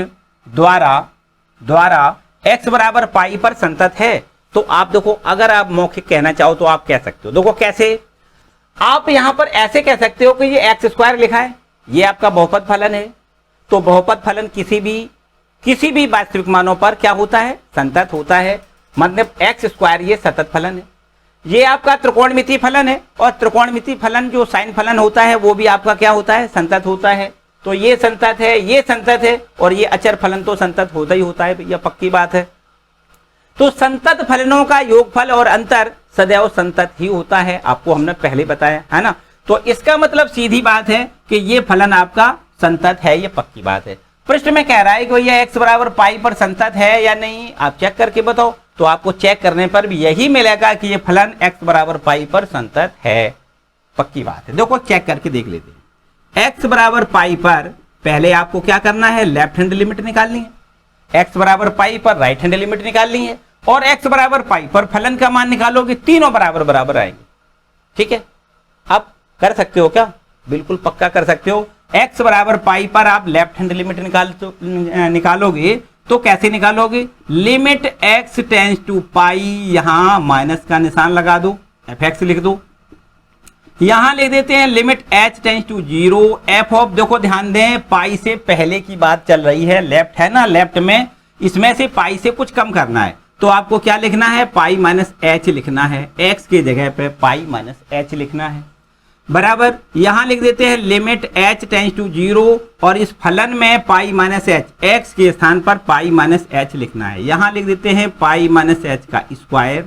द्वारा x बराबर पाई पर संतत है। तो आप देखो, अगर आप मौखिक कहना चाहो तो आप कह सकते हो। देखो कैसे, आप यहां पर ऐसे कह सकते हो कि ये एक्स स्क्वायर लिखा है, ये आपका बहुपद फलन है। तो बहुपद फलन किसी भी वास्तविक मानों पर क्या होता है, संतत होता है। मतलब एक्स स्क्वायर ये सतत फलन है। ये आपका त्रिकोणमितीय फलन है, और त्रिकोणमितीय फलन जो साइन फलन होता है वो भी आपका क्या होता है, संतत होता है। तो ये संतत है, ये संतत है, और ये अचर फलन तो संतत होता ही होता है भैया, पक्की बात है। तो संतत फलनों का योगफल और अंतर सदैव संतत ही होता है, आपको हमने पहले बताया, है ना। तो इसका मतलब सीधी बात है कि ये फलन आपका संतत है, ये पक्की बात है। प्रश्न में कह रहा है कि भैया एक्स बराबर पाई पर संतत है या नहीं, आप चेक करके बताओ। तो आपको चेक करने पर भी यही मिलेगा कि ये फलन एक्स बराबर पाई पर संतत है, पक्की बात है। देखो चेक करके देख लेते हैं। एक्स बराबर पाई पर पहले आपको क्या करना है, लेफ्ट हैंड लिमिट निकालनी है। एक्स बराबर पाई पर राइट हैंड लिमिट निकालनी है, और एक्स बराबर पाई पर फलन का मान निकालोगे, तीनों बराबर बराबर आएंगे, ठीक है। अब कर सकते हो क्या, बिल्कुल पक्का कर सकते हो। एक्स बराबर पाई पर आप लेफ्ट हैंड लिमिट निकालोगे तो कैसे निकालोगे, लिमिट एक्स टेंस टू पाई, यहां माइनस का निशान लगा दो, एफ एक्स लिख दो। यहां लिख देते हैं limit h tends to 0 f of, देखो ध्यान दें, पाई से पहले की बात चल रही है, लेफ्ट है ना, लेफ्ट में इसमें से पाई से कुछ कम करना है, तो आपको क्या लिखना है, पाई माइनस एच लिखना है। एक्स की जगह पे पाई माइनस एच लिखना है, बराबर। यहां लिख देते हैं लिमिट एच टेंस टू 0, और इस फलन में पाई माइनस एच, एक्स के स्थान पर पाई माइनस एच लिखना है। यहां लिख देते हैं पाई माइनस एच का स्क्वायर,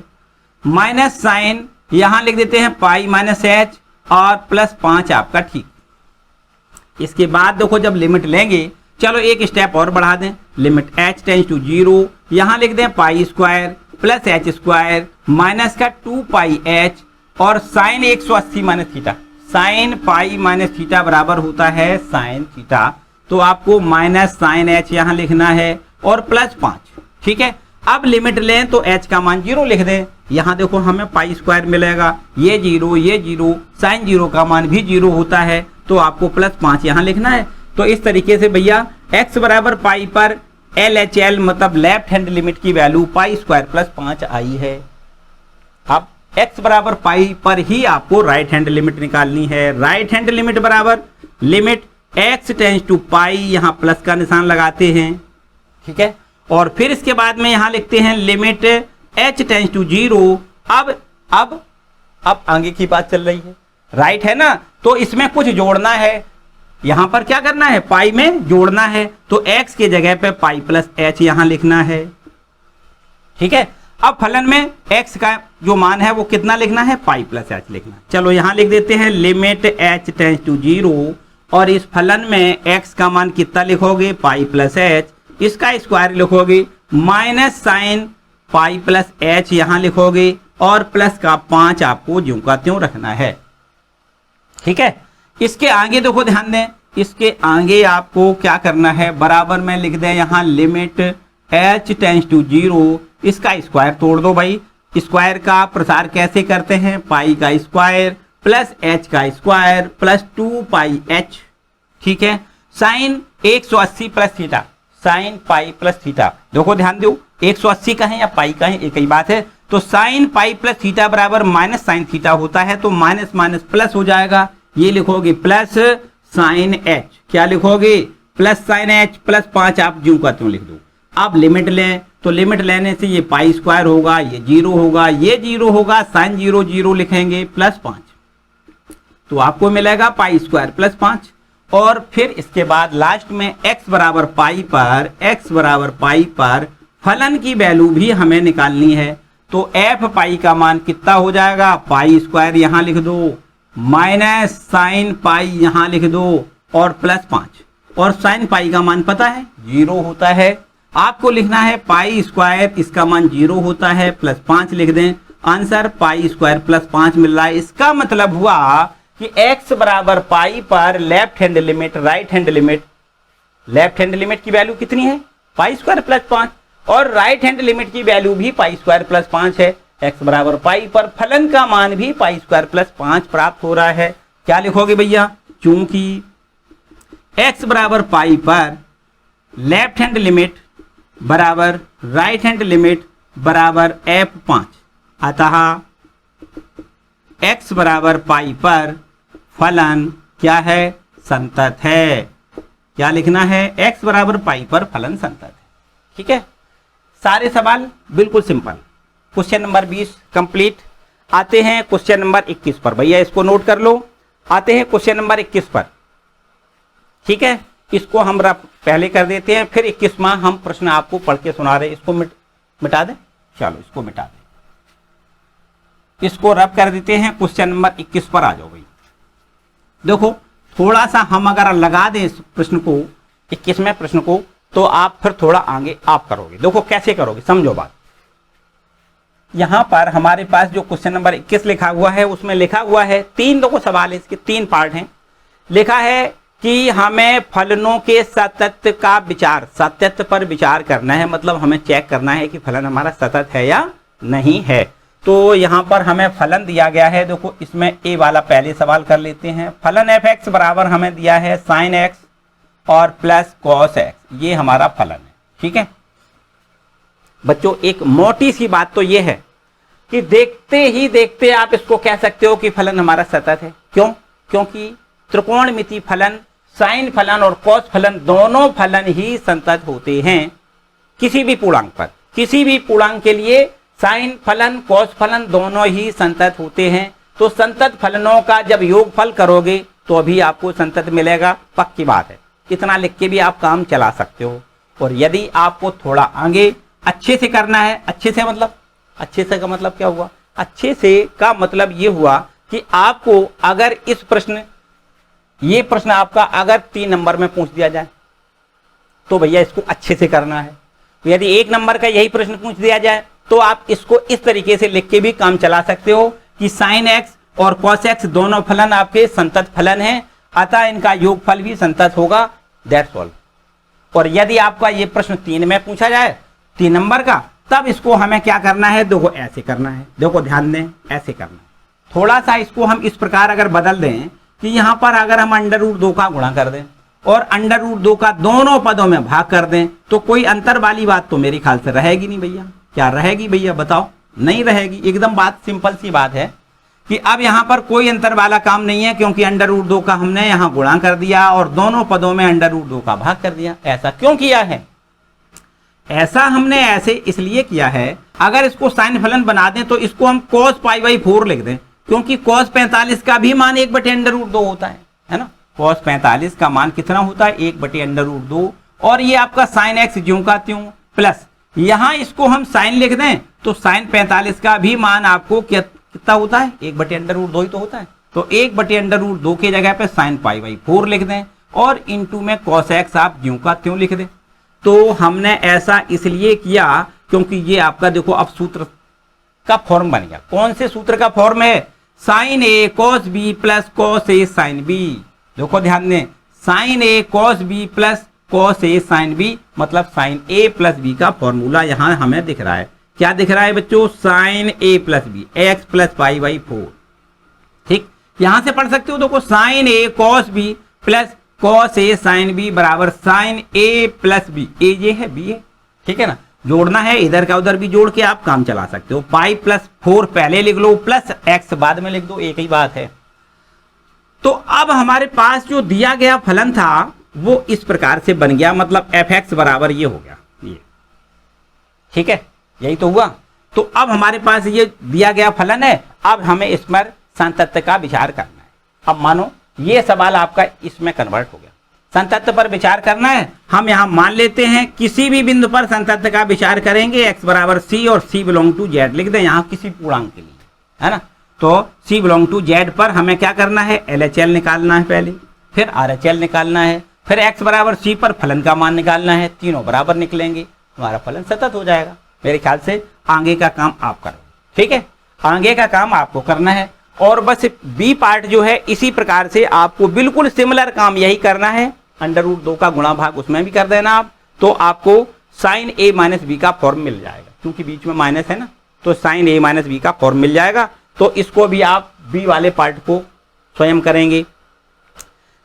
माइनस साइन, यहां लिख देते हैं पाई माइनस एच और प्लस 5 आपका, ठीक। इसके बाद देखो जब लिमिट लेंगे चलो एक स्टेप और बढ़ा दें, लिमिट h टेंस टू 0, यहां लिख दें pi square plus h square minus का 2 पाई एच और sine 180 minus theta, sine pi minus theta बराबर होता है साइन थीटा, तो आपको माइनस साइन एच यहां लिखना है और प्लस 5। ठीक है, अब लिमिट लें तो h का मान 0 लिख दें, यहां देखो हमें पाई स्क्वायर मिलेगा, ये 0 साइन 0 का मान भी 0 होता है, तो आपको प्लस 5 यहां लिखना है। तो इस तरीके से भैया x बराबर पाई पर LHL मतलब लेफ्ट हैंड लिमिट की वैल्यू पाई स्क्वायर प्लस 5 आई है। अब x बराबर पाई पर ही आपको राइट हैंड लिमिट निकालनी है। राइट हैंड लिमिट बराबर लिमिट x टेंस टू पाई, यहां प्लस का निशान लगाते हैं। ठीक है, और फिर इसके बाद में यहां लिखते हैं लिमिट h टेंस टू 0। अब आगे की बात चल रही है, राइट है ना, तो इसमें कुछ जोड़ना है, यहां पर क्या करना है, पाई में जोड़ना है, तो x के जगह पे पाई प्लस h यहां लिखना है। ठीक है, अब फलन में x का जो मान है वो कितना लिखना है, पाई प्लस h लिखना। चलो यहां लिख देते हैं लिमिट h टेंस टू 0, और इस फलन में x का मान कितना लिखोगे, पाई प्लस h, इसका स्क्वायर लिखोगे minus sign pi plus h यहां लिखोगे, और प्लस का 5 आपको ज्यों का त्यों रखना है। ठीक है, इसके आगे देखो ध्यान दें, इसके आगे आपको क्या करना है, बराबर में लिख दें यहां लिमिट h टेंस टू 0, इसका स्क्वायर तोड़ दो भाई। स्क्वायर का प्रसार कैसे करते हैं, पाई का स्क्वायर प्लस h का स्क्वायर प्लस 2 पाई h। ठीक है, sine 180 plus theta, sine pi plus theta, देखो ध्यान दो 180 का है या पाई का है एक ही बात है, तो साइन पाई प्लस थीटा बराबर माइनस साइन थीटा होता है, तो माइनस माइनस प्लस हो जाएगा, ये लिखोगे प्लस साइन h, क्या लिखोगे, प्लस साइन h प्लस 5 आप ज्यों का त्यों लिख दो। अब लिमिट लें, तो लिमिट लेने से ये पाई स्क्वायर होगा, ये 0 होगा, ये 0 होगा, साइन 0 0 लिखेंगे प्लस 5, तो आपको मिलेगा पाई स्क्वायर प्लस 5। और फिर इसके बाद लास्ट में x बराबर पाई पर फलन की वैल्यू भी हमें निकालनी है, तो f पाई का मान कितना हो जाएगा, पाई स्क्वायर यहां लिख दो माइनस साइन पाई यहां लिख दो और प्लस 5, और साइन पाई का मान पता है 0 होता है, आपको लिखना है पाई स्क्वायर, इसका मान 0 होता है, प्लस 5 लिख दें, आंसर पाई स्क्वायर प्लस 5 मिल रहा है। इसका मतलब हुआ कि x बराबर पाई पर left hand limit, right hand limit, left hand limit की वैल्यू कितनी है, पाई स्क्वायर प्लस 5, और राइट हैंड लिमिट की वैल्यू भी पाई स्क्वायर प्लस 5 है। x बराबर पाई पर फलन का मान भी पाई स्क्वायर प्लस 5 प्राप्त हो रहा है। क्या लिखोगे भैया, चूंकि x बराबर पाई पर लेफ्ट हैंड लिमिट बराबर राइट हैंड लिमिट बराबर f5, अतः x बराबर पाई पर फलन क्या है, संतत है। क्या लिखना है, x बराबर पाई पर फलन संतत है। ठीक है, सारे सवाल बिल्कुल सिंपल। Question number 20 complete. आते हैं क्वेश्चन नंबर 21 पर, भैया इसको नोट कर लो। आते हैं क्वेश्चन नंबर 21 पर। ठीक है, इसको हम पहले कर देते हैं, फिर 21वां हम प्रश्न आपको पढ़ के सुना रहे, इसको मिटा दें, चलो इसको मिटा दें, इसको रब कर देते हैं। क्वेश्चन नंबर 21 पर आ जाओ भाई। देखो थोड़ा सा हम अगर लगा दें इस प्रश्न को, 21वें प्रश्न को, तो आप फिर थोड़ा आगे आप करोगे। देखो कैसे करोगे, समझो बात। यहां पर हमारे पास जो क्वेश्चन नंबर 21 लिखा हुआ है, उसमें लिखा हुआ है 3 देखो सवाल है, इसके 3 पार्ट हैं। लिखा है कि हमें फलनों के सतत का विचार, सतत पर विचार करना है, मतलब हमें चेक करना है कि फलन हमारा सतत है या नहीं है। तो यहां पर हमें फलन दिया गया है, देखो इसमें ए वाला पहले सवाल कर लेते हैं। फलन एफ एक्स बराबर हमें दिया है साइन एक्स और प्लस कॉस एक्स, ये हमारा फलन है। ठीक है बच्चों, एक मोटी सी बात तो ये है कि देखते ही देखते आप इसको कह सकते हो कि फलन हमारा सतत है। क्यों? क्योंकि त्रिकोणमिति फलन, साइन फलन और कॉस फलन दोनों फलन ही संतत होते हैं किसी भी पूर्णांक पर। किसी भी पूर्णांक के लिए साइन फलन कॉस फलन दोनों ही संतत होते हैं। तो संतत फलनों का जब योगफल करोगे तो अभी आपको संतत मिलेगा, पक्की बात है। इतना लिख के भी आप काम चला सकते हो। और यदि आपको थोड़ा आगे अच्छे से करना है, अच्छे से मतलब, अच्छे से का मतलब क्या हुआ, अच्छे से का मतलब ये हुआ कि आपको अगर इस प्रश्न, ये प्रश्न आपका अगर 3 नंबर में पूछ दिया जाए, तो भैया इसको अच्छे से करना है। तो यदि 1 नंबर का यही प्रश्न पूछ दिया जाए तो आप इसको इस तरीके से लिख के भी काम चला सकते हो कि sin x और cos x दोनों फलन आपके संतत फलन हैं, अतः इनका योगफल भी संतत होगा, दैट्स ऑल। और यदि आपका ये प्रश्न 3 में पूछा जाए 3 नंबर का, तब इसको हमें क्या करना है, देखो ऐसे करना है, देखो ध्यान दें, ऐसे करना है। थोड़ा सा इसको हम इस प्रकार अगर बदल दें कि यहां पर अगर हम √2 का गुणा कर दें और √2 का दोनों पदों में भाग कर दें तो कोई अंतर वाली बात तो मेरे ख्याल से रहेगी नहीं भैया। क्या रहेगी भैया बताओ? नहीं रहेगी। एकदम बात सिंपल सी बात है कि अब यहां पर कोई अंतर वाला काम नहीं है, क्योंकि √2 का हमने यहां गुणा कर दिया और दोनों पदों में √2 का भाग कर दिया। ऐसा क्यों किया है? ऐसा हमने ऐसे इसलिए किया है, अगर इसको साइन फलन बना दें तो इसको हम cos π/4 लिख दें, क्योंकि cos 45 का भी मान 1/√2 होता है ना। cos 45 का मान कितना होता है? 1/√2। और ये आपका साइन x ज्यों का त्यों प्लस यहां इसको हम साइन लिख दें तो साइन 45 का भी मान आपको कितना होता है? 1/√2 ही तो होता है। तो 1/√2 की जगह पे साइन π/4 लिख दें और इंटू में cos x आप ज्यों का त्यों लिख दें। तो हमने ऐसा इसलिए किया क्योंकि ये आपका देखो अब सूत्र का फॉर्म बन गया। कौन से सूत्र का फॉर्म है? Sine a cos b plus cos a sine b। देखो ध्यान दें, sine a cos b plus cos a sine b मतलब साइन a प्लस b का फॉर्मूला यहां हमें दिख रहा है। क्या दिख रहा है बच्चों? Sine a plus b x plus π/4। ठीक, यहां से पढ़ सकते हो, देखो sine a cos b plus cos a sine b बराबर sine a plus b। a ये है, b है, ठीक है ना। जोड़ना है, इधर का उधर भी जोड़ के आप काम चला सकते हो। π+4 पहले लिख लो प्लस x बाद में लिख दो, एक ही बात है। तो अब हमारे पास जो दिया गया फलन था वो इस प्रकार से बन गया, मतलब fx बराबर ये हो गया, ये ठीक है, यही तो हुआ। तो अब हमारे पास ये दिया गया फलन है, अब हमें इस पर संतत्व का विचार करना है। अब मानो ये सवाल आपका इसमें कन्वर्ट हो गया, संतत्व पर विचार करना है। हम यहां मान लेते हैं किसी भी बिंदु पर संतत्व का विचार करेंगे, x बराबर c और c बिलोंग टू z लिख दें यहां किसी पूर्णांक के लिए, है ना। तो c बिलोंग टू z पर हमें क्या करना है? LHL निकालना है पहले, फिर RHL निकालना है, फिर x बराबर c पर फलन का मान निकालना है। तीनों बराबर निकलेंगे, हमारा फलन सतत हो जाएगा। मेरे ख्याल से आगे का काम आप करो, ठीक है, आगे का काम आपको करना है। और बस बी पार्ट जो है इसी प्रकार से आपको बिल्कुल सिमिलर काम यही करना है। √2 का गुणा भाग उसमें भी कर देना आप, तो आपको साइन a माइनस बी का फॉर्म मिल जाएगा, क्योंकि बीच में माइनस है ना, तो साइन a माइनस बी का फॉर्म मिल जाएगा। तो इसको भी आप बी वाले पार्ट को स्वयं करेंगे।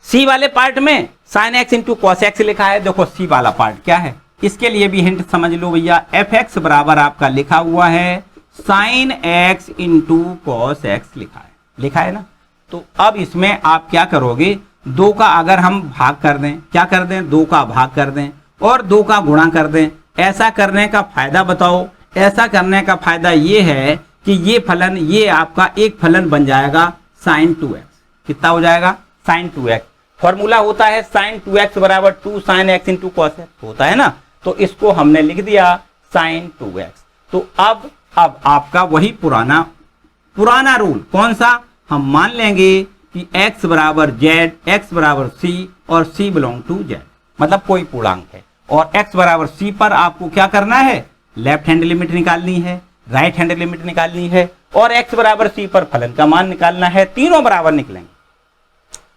सी वाले पार्ट में sine x into cos x लिखा है। देखो सी वाला पार्ट क्या है, इसके लिए भी हिंट समझ लो भैया। fx बराबर आपका लिखा हुआ है sine x into cos x लिखा है ना। तो अब इसमें आप क्या करोगे, 2 का अगर हम भाग कर दें, क्या कर दें, 2 का भाग कर दें और 2 का गुणा कर दें। ऐसा करने का फायदा बताओ? ऐसा करने का फायदा ये है कि ये फलन, ये आपका एक फलन बन जाएगा साइन 2x। कितना हो जाएगा? Sign 2x। फॉर्मूला होता है साइन 2x बराबर 2 sine x into cos x होता है ना, तो इसको हमने लिख दिया साइन 2x। तो अब आपका वही पुराना रूल कौन सा, हम मान लेंगे कि x बराबर z, x बराबर c और c बिलोंग टू z, मतलब कोई पूर्णांक है। और x बराबर c पर आपको क्या करना है, लेफ्ट हैंड लिमिट निकालनी है, राइट हैंड लिमिट निकालनी है, और x बराबर c पर फलन का मान निकालना है। तीनों बराबर निकलेंगे,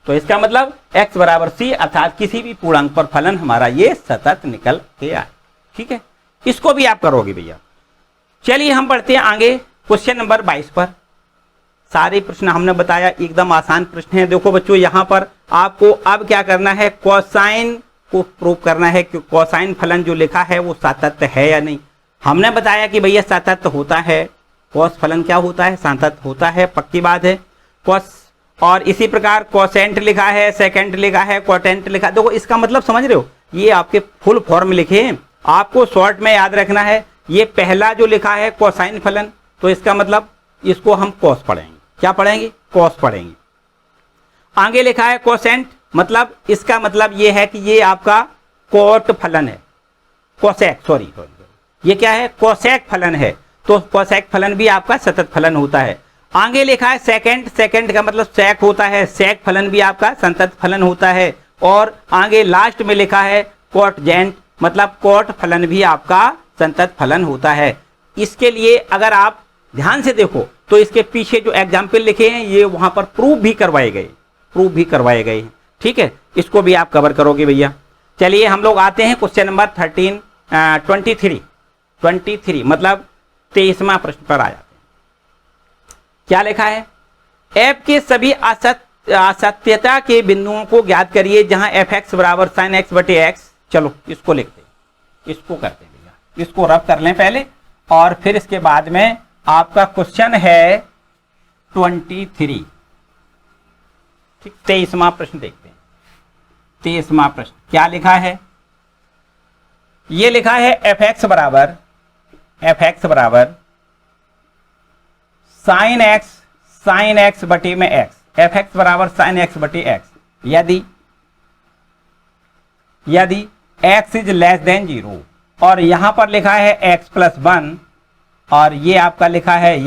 तो इसका मतलब x बराबर c अर्थात किसी भी पूर्णांक पर फलन हमारा ये सतत निकल के आए। ठीक है, इसको भी आप करोगे भैया। चलिए हम बढ़ते हैं आगे क्वेश्चन नंबर 22 पर। सारे प्रश्न हमने बताया एकदम आसान प्रश्न है। देखो बच्चों, यहाँ पर आपको अब क्या करना है, कोसाइन को प्रूव करना है कि कोसाइन फलन जो लिखा है वो सातत्य है या नहीं। हमने बताया कि भैया सातत्य होता है, कोस फलन क्या होता है, सातत्य होता है, पक्की बात है। कोस और इसी प्रकार कोसेंट लिखा है, सेकेंट लिखा है, कोटेंट लिखा है। देखो इसका मतलब समझ रहे हो, ये आपके फुल फॉर्म लिखे हैं, आपको शॉर्ट में याद रखना है। ये पहला जो लिखा है कोसाइन फलन, तो इसका मतलब इसको हम कोस पढ़ेंगे। क्या पढ़ेंगे? कोस पढ़ेंगे। आगे लिखा है कोसेंट, मतलब इसका मतलब ये है कि ये आपका कोट फलन है, कोसेक, सॉरी ये क्या है, कोसेक फलन है। तो कोसेक फलन भी आपका सतत फलन होता है। आगे लिखा है सेकेंड, सेकेंड का मतलब सेक होता है, सेक फलन भी आपका संतत फलन होता है। और आगे लास्ट में लिखा है कोटजेंट मतलब कोट फलन भी आपका संतत फलन होता है। इसके लिए अगर आप ध्यान से देखो तो इसके पीछे जो एग्जाम्पल लिखे हैं ये वहां पर प्रूफ भी करवाए गए हैं। ठीक है, इसको भी आप कवर करोगे भैया। चलिए हम लोग आते हैं क्वेश्चन नंबर 23 मतलब 23वां प्रश्न पर आ जाते हैं। क्या लिखा है? एफ के सभी असत्यता के बिंदुओं को ज्ञात करिए जहां एफ एक्स बराबर साइन एक्स बटे एक्स। चलो इसको लिखते हैं, इसको करते हैं भैया, इसको रब कर लें पहले और फिर इसके बाद में आपका क्वेश्चन है 23। ठीक, 23वां प्रश्न देखते हैं। 23वां प्रश्न क्या लिखा है? ये लिखा है एफ एक्स बराबर साइन एक्स बटे में एक्स। एफ एक्स बराबर साइन एक्स बटे एक्स यदि एक्स इज लेस देन 0 और यहां पर लिखा है एक्स प्लस 1 और ये आपका लिखा है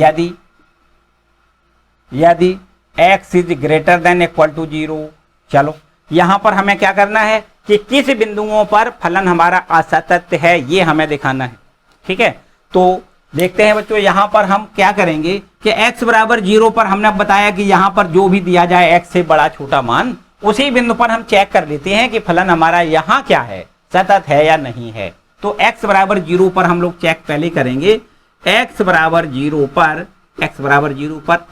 यदि x is greater than equal to 0। चलो यहां पर हमें क्या करना है कि किस बिंदुओं पर फलन हमारा असतत है ये हमें दिखाना है। ठीक है, तो देखते हैं बच्चों, यहां पर हम क्या करेंगे कि x बराबर 0 पर हमने बताया कि यहां पर जो भी दिया जाए x से बड़ा छोटा मान, उसी बिंदु पर हम चेक कर लेते हैं कि फलन हमारा यहां क्या है, सतत है या नहीं है। तो x बराबर 0 पर हम लोग चेक पहले करेंगे। x बराबर 0 पर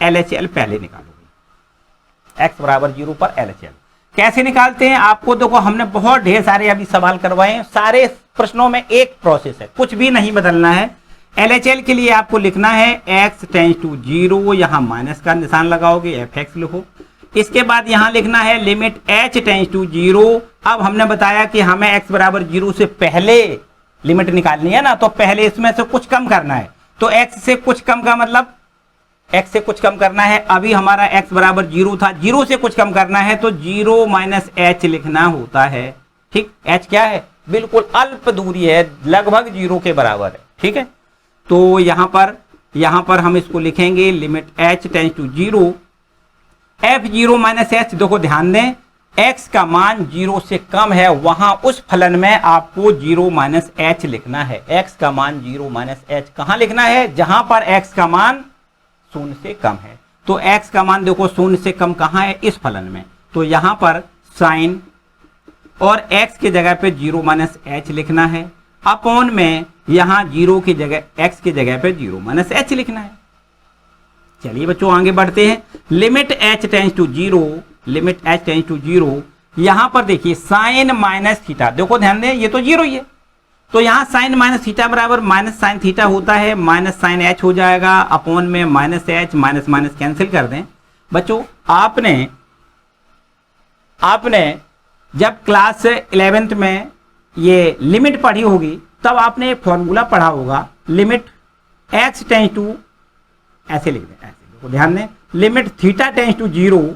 LHL पहले निकालोगे। x बराबर 0 पर LHL कैसे निकालते हैं आपको देखो, हमने बहुत ढेर सारे अभी सवाल करवाए हैं, सारे प्रश्नों में एक प्रोसेस है, कुछ भी नहीं बदलना है। LHL के लिए आपको लिखना है x टेंड्स टू 0, यहां माइनस का निशान लगाओगे, fx लिखो। इसके बाद यहां लिखना है लिमिट h टेंड्स टू 0। अब हमने बताया कि हमें x बराबर 0 से पहले लिमिट निकालनी है ना, तो पहले इसमें से कुछ कम करना है। तो x से कुछ कम का मतलब x से कुछ कम करना है। अभी हमारा x बराबर 0 था, 0 से कुछ कम करना है तो 0 माइनस h लिखना होता है। ठीक, h क्या है? बिल्कुल अल्प दूरी है, लगभग 0 के बराबर है। ठीक है, तो यहां पर हम इसको लिखेंगे limit h tends to 0 f0 minus h। देखो ध्यान दें, x का मान 0 से कम है, वहां उस फलन में आपको 0 माइनस h लिखना है। x का मान 0 माइनस h कहां लिखना है? जहां पर x का मान 0 से कम है। तो x का मान देखो 0 से कम कहां है? इस फलन में। तो यहां पर साइन और x की जगह पे 0 माइनस h लिखना है, अपॉन में यहां 0 की जगह x की जगह पे 0 माइनस h लिखना है। चलिए बच्चों आगे बढ़ते हैं। लिमिट h टेंड्स टू 0, यहां पर देखिए साइन माइनस थीटा, देखो ध्यान दें ये तो 0 ही है, तो यहां साइन माइनस थीटा बराबर माइनस साइन थीटा होता है, माइनस साइन h हो जाएगा, अपॉन में minus h, minus minus cancel कर दें। बच्चों आपने जब क्लास 11th में ये लिमिट पढ़ी होगी तब आपने एक फॉर्मूला पढ़ा होगा, लिमिट x टेंड्स टू, ऐसे लिख दें, ऐसे देखो ध्यान दें, limit theta tends to 0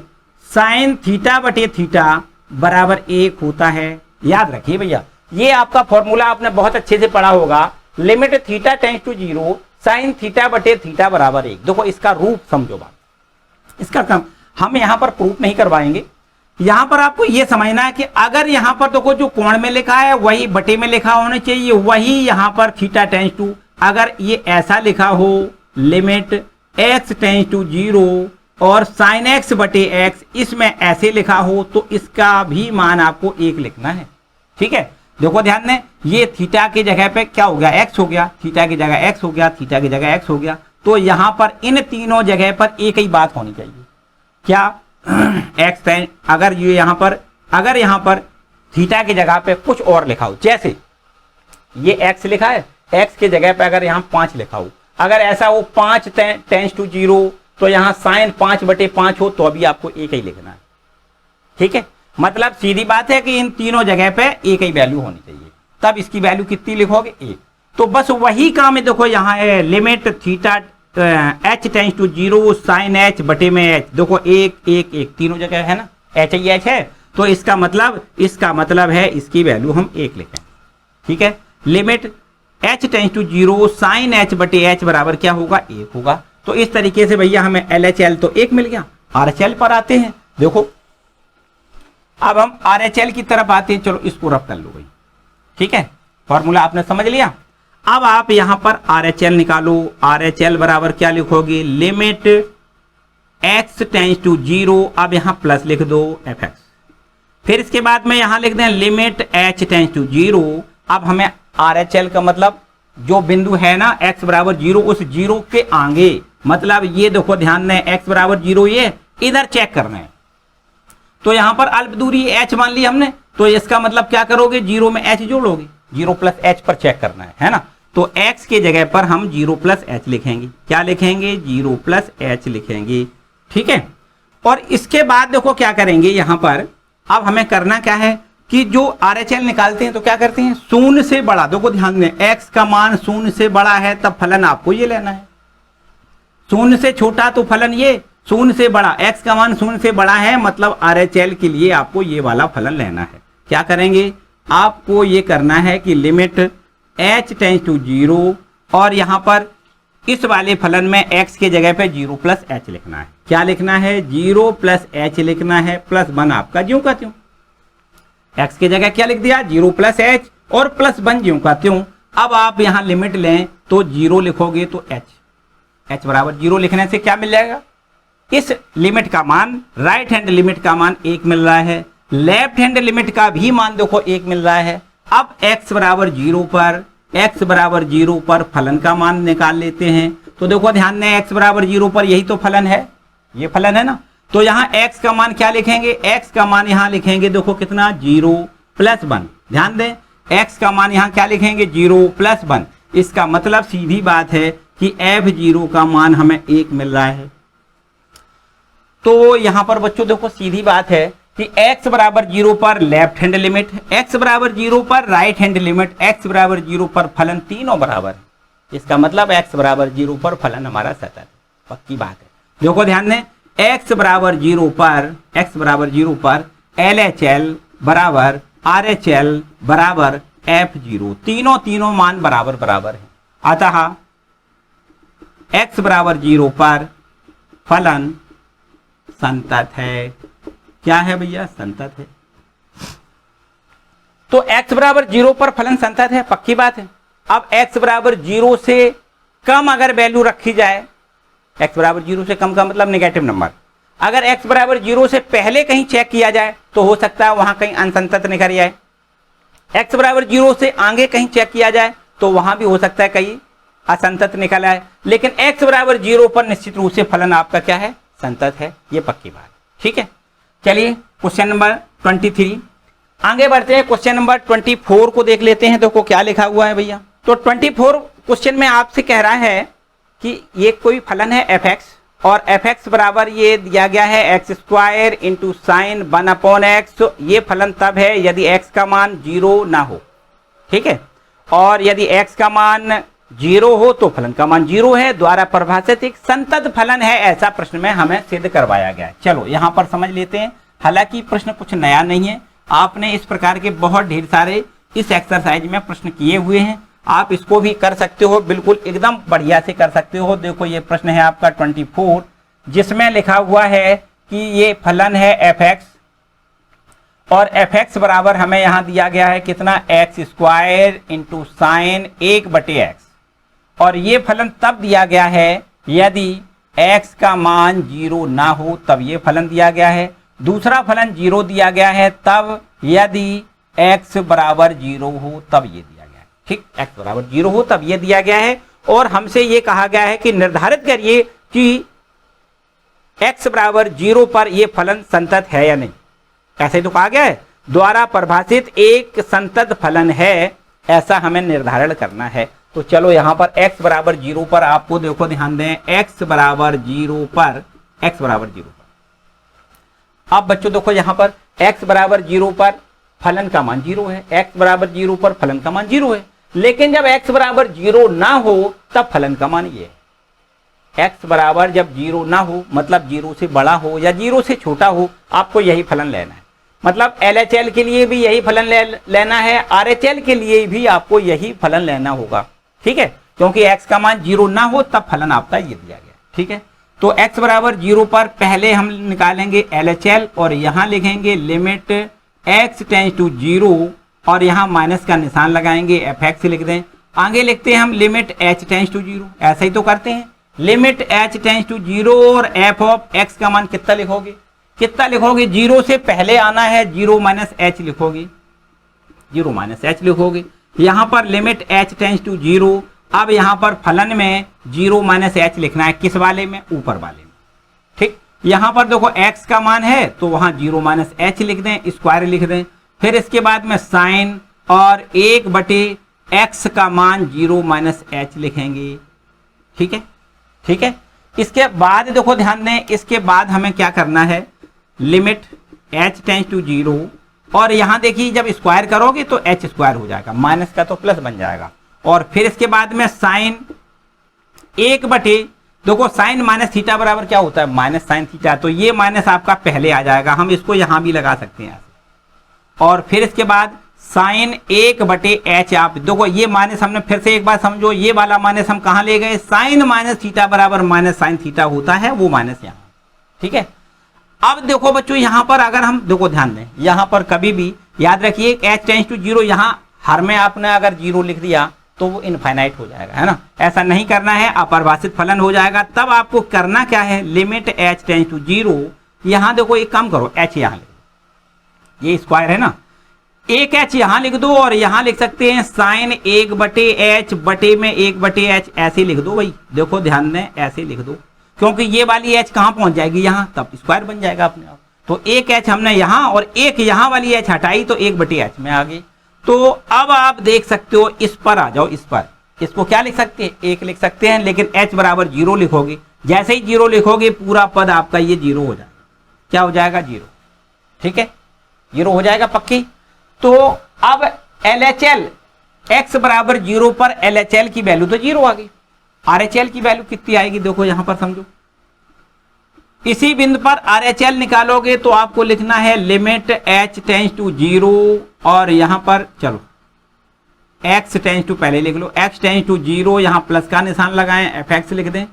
sine theta बटे थीटा बराबर 1 होता है। याद रखिए भैया, ये आपका फॉर्मूला आपने बहुत अच्छे से पढ़ा होगा, limit theta tends to 0 sine theta बटे थीटा बराबर 1। देखो इसका रूप समझो बात, इसका काम हम यहां पर प्रूफ नहीं करवाएंगे। यहां पर आपको यह समझना है कि अगर यहां पर देखो जो कोण में लिखा है वही बटे में लिखा होना चाहिए, वही यहां पर थीटा टेंड्स टू, अगर ये ऐसा लिखा हो लिमिट x टेंड्स टू 0 और साइन x बटे x, इसमें ऐसे लिखा हो तो इसका भी मान आपको 1 लिखना है। ठीक है, देखो ध्यान दें, ये थीटा की जगह पे क्या हो गया? x हो गया, थीटा की जगह x हो गया, थीटा की जगह x हो गया। तो यहां पर इन तीनों जगह पर एक ही बात होनी चाहिए, क्या? x टेंड, अगर यहां पर थीटा की जगह पे कुछ और लिखा हो, जैसे ये x लिखा है, x की जगह पे अगर यहां 5 लिखा हो, अगर ऐसा हो 5 टेंड्स टू 0 तो यहां साइन 5 बटे 5 हो तो अभी आपको 1 ही लिखना है। ठीक है, मतलब सीधी बात है कि इन तीनों जगह पे एक ही वैल्यू होनी चाहिए, तब इसकी वैल्यू कितनी लिखोगे? 1। तो बस वही काम है, देखो यहाँ है limit theta h tends to 0 sine h बटे में h, देखो 1 1 1 तीनों जगह है ना, h ही h है, तो इसका मतलब है इसकी वैल्यू हम 1 लिखें। ठीक है, limit h tends to 0 sine h बटे h बराबर क्या होगा? 1 होगा। तो इस तरीके से भैया हमें LHL तो 1 मिल गया। RHL पर आते हैं, देखो अब हम RHL की तरफ आते हैं, चलो इसको रफ कर लो भाई, ठीक है, फॉर्मूला आपने समझ लिया। अब आप यहां पर RHL निकालो। RHL बराबर क्या लिखोगे, लिमिट x टेंड्स टू 0, अब यहां प्लस लिख दो fx, फिर इसके बाद में यहां लिख दें लिमिट h टेंड्स टू 0। अब हमें RHL का मतलब जो बिंदु है ना x बराबर 0, उस 0 के आगे, मतलब ये देखो ध्यान दें x बराबर 0, ये इधर चेक करना है। तो यहां पर अल्प दूरी h मान ली हमने, तो इसका मतलब क्या करोगे, 0 में h जोड़ोगे, 0 प्लस h पर चेक करना है ना। तो x के जगह पर हम 0 प्लस h लिखेंगे। क्या लिखेंगे, 0 प्लस h लिखेंगे, ठीक है। और इसके बाद देखो क्या करेंगे यहां पर, अब हमें करना क्या है कि जो RHL निकालते हैं तो क्या करते हैं, शून्य से बड़ा, देखो ध्यान दें x का मान शून्य से बड़ा है तब फलन आपको ये लेना है, शून्य से छोटा तो फलन ये, शून्य से बड़ा, x का मान शून्य से बड़ा है मतलब RHL के लिए आपको ये वाला फलन लेना है। क्या करेंगे, आपको ये करना है कि लिमिट h टेंड्स टू 0, और यहां पर इस वाले फलन में x के जगह पे 0 प्लस h लिखना है। क्या लिखना है, 0 प्लस h लिखना है, प्लस 1 आपका ज्यों का त्यों, x के जगह क्या लिख दिया, 0 प्लस h, और प्लस 1 ज्यों का त्यों। अब आप यहां लिमिट लें तो 0 लिखोगे तो h बराबर 0 लिखने से क्या मिल जाएगा, इस लिमिट का मान, राइट हैंड लिमिट का मान 1 मिल रहा है, लेफ्ट हैंड लिमिट का भी मान देखो 1 मिल रहा है। अब x बराबर 0 पर, x बराबर 0 पर फलन का मान निकाल लेते हैं। तो देखो ध्यान दें, x बराबर 0 पर यही तो फलन है, ये फलन है ना। तो यहाँ x का मान क्या लिखेंगे, x का मान यहाँ लिखेंगे देखो कितना, 0 प्लस 1। ध्यान दें, x का मान यहाँ क्या लिखेंगे, 0 प्लस 1। इसका मतलब सीधी बात है कि f0 का मान हमें 1 मिल रहा है। तो यहाँ पर बच्चों देखो सीधी बात है कि x बराबर 0 पर लेफ्ट हैंड लिमिट, x बराबर 0 पर राइट हैंड लिमिट, x बराबर 0 पर फलन तीनों बराबर है। इसका मतलब x बराबर 0 पर फलन हमारा सतत है, पक्की बात है। देखो ध्यान दें, x बराबर 0 पर LHL बराबर RHL बराबर F0, तीनों मान बराबर बराबर है। अतः x बराबर 0 पर फलन संतत है। क्या है भैया, संतत है। तो x बराबर 0 पर फलन संतत है, पक्की बात है। अब x बराबर 0 से कम अगर वैल्यू रखी जाए, x बराबर 0 से कम का मतलब नेगेटिव नंबर, अगर x बराबर 0 से पहले कहीं चेक किया जाए तो हो सकता है वहां कहीं असंतत निकल जाए, x बराबर 0 से आगे कहीं चेक किया जाए तो वहां भी हो सकता है कहीं असंतत निकल आए, लेकिन x बराबर 0 पर निश्चित रूप से फलन आपका क्या है, संतत है, ये पक्की बात, ठीक है। चलिए क्वेश्चन नंबर 23 आगे बढ़ते हैं। क्वेश्चन नंबर 24 को देख लेते हैं, देखो क्या लिखा हुआ है भैया। तो 24 क्वेश्चन में आपसे कह रहा है कि ये कोई फलन है fx, और fx बराबर ये दिया गया है x square into sine 1/x। ये फलन तब है यदि x का मान 0 ना हो, ठीक है, और यदि x का मान 0 हो तो फलन का मान 0 है, द्वारा परिभाषित एक संतत फलन है, ऐसा प्रश्न में हमें सिद्ध करवाया गया है। चलो यहां पर समझ लेते हैं। हालांकि प्रश्न कुछ नया नहीं है, आपने इस प्रकार के बहुत ढेर सारे इस एक्सरसाइज में प्रश्न किए हुए हैं, आप इसको भी कर सकते हो, बिल्कुल एकदम बढ़िया से कर सकते हो। देखो ये प्रश्न है आपका 24, जिसमें लिखा हुआ है कि ये फलन है fx, और fx बराबर हमें यहां दिया गया है कितना, x square into sine 1/x, और ये फलन तब दिया गया है यदि x का मान 0 ना हो, तब ये फलन दिया गया है। दूसरा फलन 0 दिया गया है तब यदि x बराबर 0 हो तब ये दिया गया है, ठीक, x बराबर 0 हो तब ये दिया गया है। और हमसे ये कहा गया है कि निर्धारित करिए कि x बराबर 0 पर ये फलन संतत है या नहीं। ऐसे तो कहा गया है, द्वारा परिभाषित एक संतत फलन है, ऐसा हमें निर्धारण करना है। तो चलो यहां पर x बराबर 0 पर आपको देखो ध्यान दें, x बराबर 0 पर अब बच्चों देखो यहां पर x बराबर 0 पर फलन का मान 0 है, x बराबर 0 पर फलन का मान 0 है, लेकिन जब x बराबर 0 ना हो तब फलन का मान ये है। x बराबर जब 0 ना हो मतलब 0 से बड़ा हो या 0 से छोटा हो, आपको यही फलन लेना है। मतलब LHL के लिए भी यही फलन लेना है, RHL के लिए भी आपको यही फलन लेना होगा, ठीक है, क्योंकि x का मान 0 ना हो तब फलन आपका ये दिया गया, ठीक है। तो x बराबर 0 पर पहले हम निकालेंगे LHL, और यहां लिखेंगे लिमिट x टेंड्स टू 0, और यहाँ माइनस का निशान लगाएंगे, एफ एक्स लिख दें। आगे लिखते हैं हम limit h tends to zero, ऐसा ही तो करते हैं। Limit h tends to zero और एफ ऑफ एक्स का मान कितना लिखोगे, कितना लिखोगे, जीरो से पहले आना है, जीरो माइनस एच लिखोगे, जीरो माइनस एच लिखोगे। यहाँ पर limit h tends to zero, अब यहाँ पर फलन में जीरो माइनस एच लिखना है, किस वाले में, ऊपर वाले में, ठीक। यहाँ पर देखो एक्स का मान है तो वहां जीरो माइनस एच लिख दें, स्क्वायर लिख दें। फिर इसके बाद में साइन और 1/x का मान जीरो माइनस एच लिखेंगे, ठीक है, ठीक है। इसके बाद देखो ध्यान दें, इसके बाद हमें क्या करना है, limit h tends to zero, और यहां देखिए जब स्क्वायर करोगे तो एच स्क्वायर हो जाएगा, माइनस का तो प्लस बन जाएगा। और फिर इसके बाद में साइन 1/, देखो साइन माइनस थीटा बराबर क्या होता है, माइनस साइन थीटा, तो ये माइनस आपका पहले आ जाएगा, हम इसको यहां भी लगा सकते हैं। और फिर इसके बाद साइन 1/h, आप देखो ये माइनस हमने फिर से एक बार समझो, ये वाला माइनस हम कहां ले गए, साइन माइनस थीटा बराबर माइनस साइन थीटा होता है, वो माइनस यहां, ठीक है। अब देखो बच्चों यहां पर अगर हम देखो ध्यान दें, यहां पर कभी भी याद रखिए एच टेंस टू जीरो, यहां हर में आपने अगर जीरो लिख दिया तो वो इनफाइनाइट हो जाएगा, है ना, ऐसा नहीं करना है, अपरिभाषित फलन हो जाएगा। तब आपको करना क्या है, limit h tends to zero, यहां देखो एक काम करो, एच यहां लिख दो, ये स्क्वायर है ना, एक एच यहां लिख दो, और यहां लिख सकते हैं साइन 1/h बटे में 1/h, ऐसे लिख दो भाई, देखो ध्यान दें ऐसे लिख दो, क्योंकि ये वाली एच कहां पहुंच जाएगी, यहां, तब स्क्वायर बन जाएगा अपने आप। तो एक एच हमने यहां और एक यहां वाली एच हटाई तो 1/h में आ गई। तो अब आप देख सकते हो, इस पर आ जाओ, इस पर, इसको क्या लिख सकते हैं, एक लिख सकते हैं, लेकिन h बराबर जीरो लिखोगे, जैसे ही जीरो लिखोगे पूरा पद आपका ये जीरो हो जाएगा, क्या हो जाएगा, जीरो, ठीक है, जीरो हो जाएगा पक्की। तो अब LHL x बराबर जीरो पर LHL की वैल्यू तो जीरो आ गई, RHL की वैल्यू कितनी आएगी, देखो यहां पर समझो, इसी बिंदु पर RHL निकालोगे तो आपको लिखना है limit h tends to zero, और यहां पर चलो x टेंस टू पहले लिख लो, x टेंस टू जीरो, यहां प्लस का निशान लगाएं, fx लिख दें।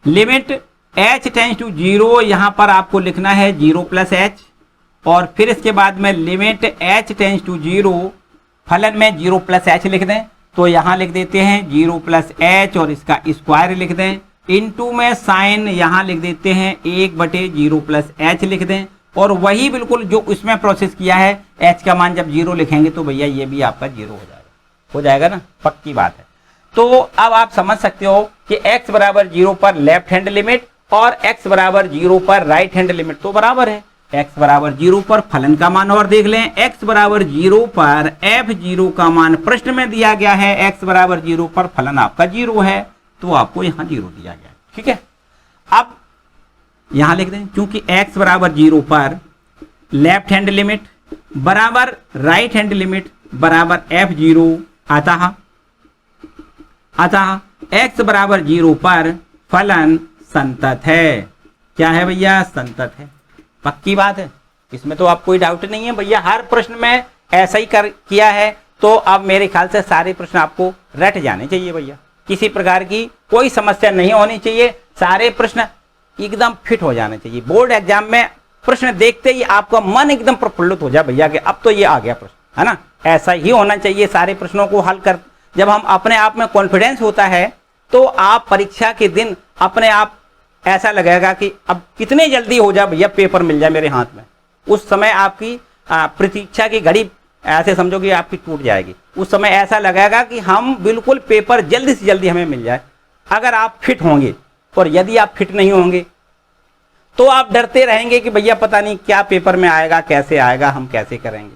Limit h tends to zero, यहां पर आपको लिखना है जीरो प्लस h, और फिर इसके बाद में limit h tends to zero, फलन में जीरो प्लस h लिख दें, तो यहां लिख देते हैं जीरो प्लस h और इसका स्क्वायर लिख दें, इनटू में साइन यहां लिख देते हैं 1/0 प्लस h लिख दें, और वही बिल्कुल जो इसमें प्रोसेस किया है, h का मान जब जीरो लिखेंगे तो भैया ये भी आपका जीरो हो जाएगा ना, पक्की बात है। तो अब आप समझ सकते हो कि x बराबर जीरो पर लेफ्ट हैंड लिमिट और x बराबर जीरो पर राइट हैंड लिमिट तो बराबर है। x बराबर जीरो पर फलन का मान और देख लें, x बराबर जीरो पर f0 का मान प्रश्न में दिया गया है, x बराबर जीरो पर फलन आपका जीरो है, तो आपको यहां जीरो दिया गया, ठीक है। अब यहां लिख दें, क्योंकि x बराबर जीरो पर लेफ्ट हैंड लिमिट बराबर राइट हैंड लिमिट बराबर f0 अतः x बराबर जीरो पर फलन संतत है। क्या है भैया, संतत है, पक्की बात है, इसमें तो आप कोई डाउट नहीं है भैया, हर प्रश्न में ऐसा ही किया है, तो अब मेरे ख्याल से सारे प्रश्न आपको रट जाने चाहिए भैया, किसी प्रकार की कोई समस्या नहीं होनी चाहिए, सारे प्रश्न एकदम फिट हो जाने चाहिए। बोर्ड एग्जाम में प्रश्न देखते ही आपका मन एकदम प्रफुल्लित हो जाए भैया कि अब तो ये आ गया प्रश्न, है ना, ऐसा ही होना चाहिए। सारे प्रश्नों को हल कर, जब हम अपने आप में कॉन्फिडेंस होता है तो आप परीक्षा के दिन अपने आप ऐसा लगेगा कि अब कितने जल्दी हो जाए भैया पेपर मिल जाए मेरे हाथ में, उस समय आपकी प्रतीक्षा की घड़ी ऐसे समझो कि आपकी टूट जाएगी, उस समय ऐसा लगेगा कि हम बिल्कुल पेपर जल्दी से जल्दी हमें मिल जाए, अगर आप फिट होंगे। और यदि आप फिट नहीं होंगे तो आप डरते रहेंगे कि भैया पता नहीं क्या पेपर में आएगा, कैसे आएगा, हम कैसे करेंगे।